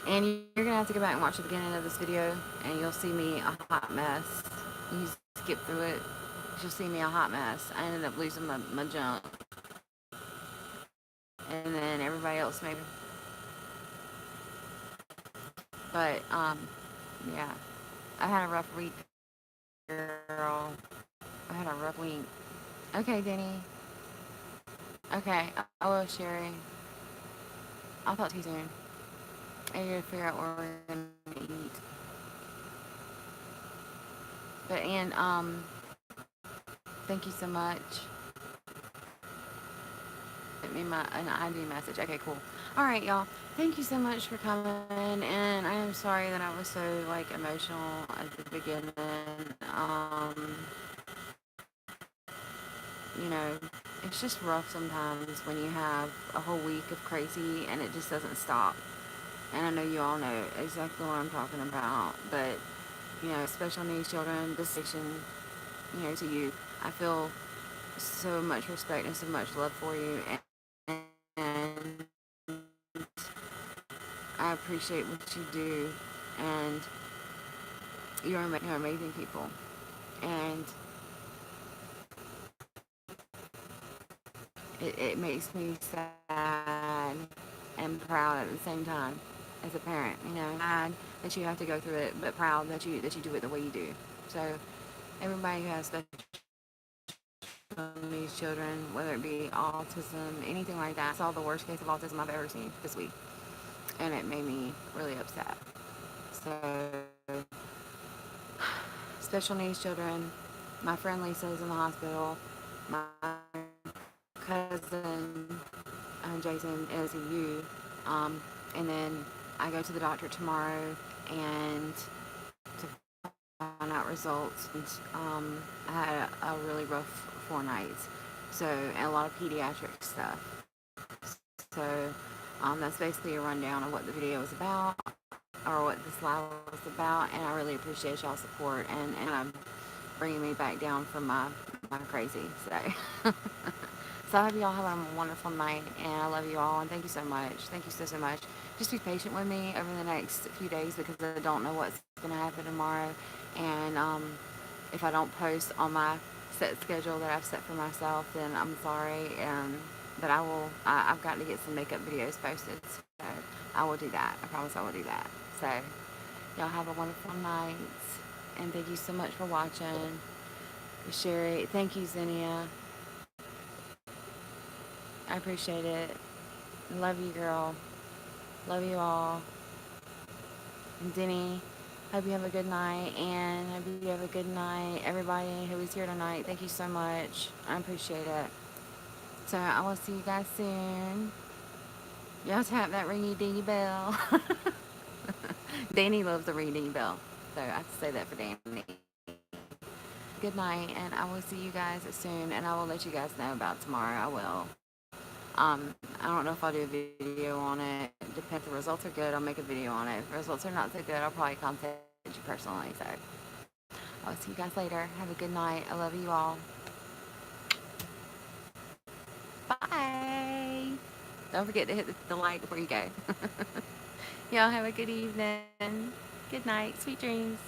And you're gonna have to go back and watch the beginning of this video, and you'll see me a hot mess. You skip through it, you'll see me a hot mess. I ended up losing my junk, and then everybody else maybe. But yeah, I had a rough week, girl. I had a rough week. Okay, Denny. Okay, I will, Sherry. I'll talk to you soon. I gotta figure out where we're gonna eat. But and thank you so much. Sent me an ID message. Okay, cool. All right, y'all. Thank you so much for coming. And I am sorry that I was so like emotional at the beginning. Um, you know, it's just rough sometimes when you have a whole week of crazy and it just doesn't stop. And I know you all know exactly what I'm talking about. But special needs children, this station, to you, I feel so much respect and so much love for you, and I appreciate what you do, and you're amazing people, and it makes me sad and proud at the same time as a parent. Mad that you have to go through it, but proud that you do it the way you do. So everybody who has special needs children, whether it be autism, anything like that, I saw the worst case of autism I've ever seen this week, and it made me really upset. So special needs children. My friend Lisa is in the hospital. My cousin Jason is in U. And then I go to the doctor tomorrow and to find out results. And I had a really rough 4 nights. So, and a lot of pediatric stuff. So that's basically a rundown of what the video is about. or what this live was about, and I really appreciate y'all's support and bringing me back down from my crazy. So, so I hope y'all have a wonderful night, and I love you all, and thank you so much. Thank you so much. Just be patient with me over the next few days because I don't know what's going to happen tomorrow, and if I don't post on my set schedule that I've set for myself, then I'm sorry. But I will. I've got to get some makeup videos posted, so I will do that. I promise I will do that. So y'all have a wonderful night, and thank you so much for watching. Sherry, thank you, Zinnia. I appreciate it. Love you, girl. Love you all. And Denny, hope you have a good night. And hope you have a good night. Everybody who is here tonight, thank you so much. I appreciate it. So I will see you guys soon. Y'all tap that ringy dingy bell. Danny loves the ringy dingy bell. So I have to say that for Danny. Good night, and I will see you guys soon, and I will let you guys know about tomorrow. I will. I don't know if I'll do a video on it. Depends. If the results are good, I'll make a video on it. If the results are not so good, I'll probably contact you personally. So I'll see you guys later. Have a good night. I love you all. Bye. Don't forget to hit the like before you go. Y'all have a good evening. Good night. Sweet dreams.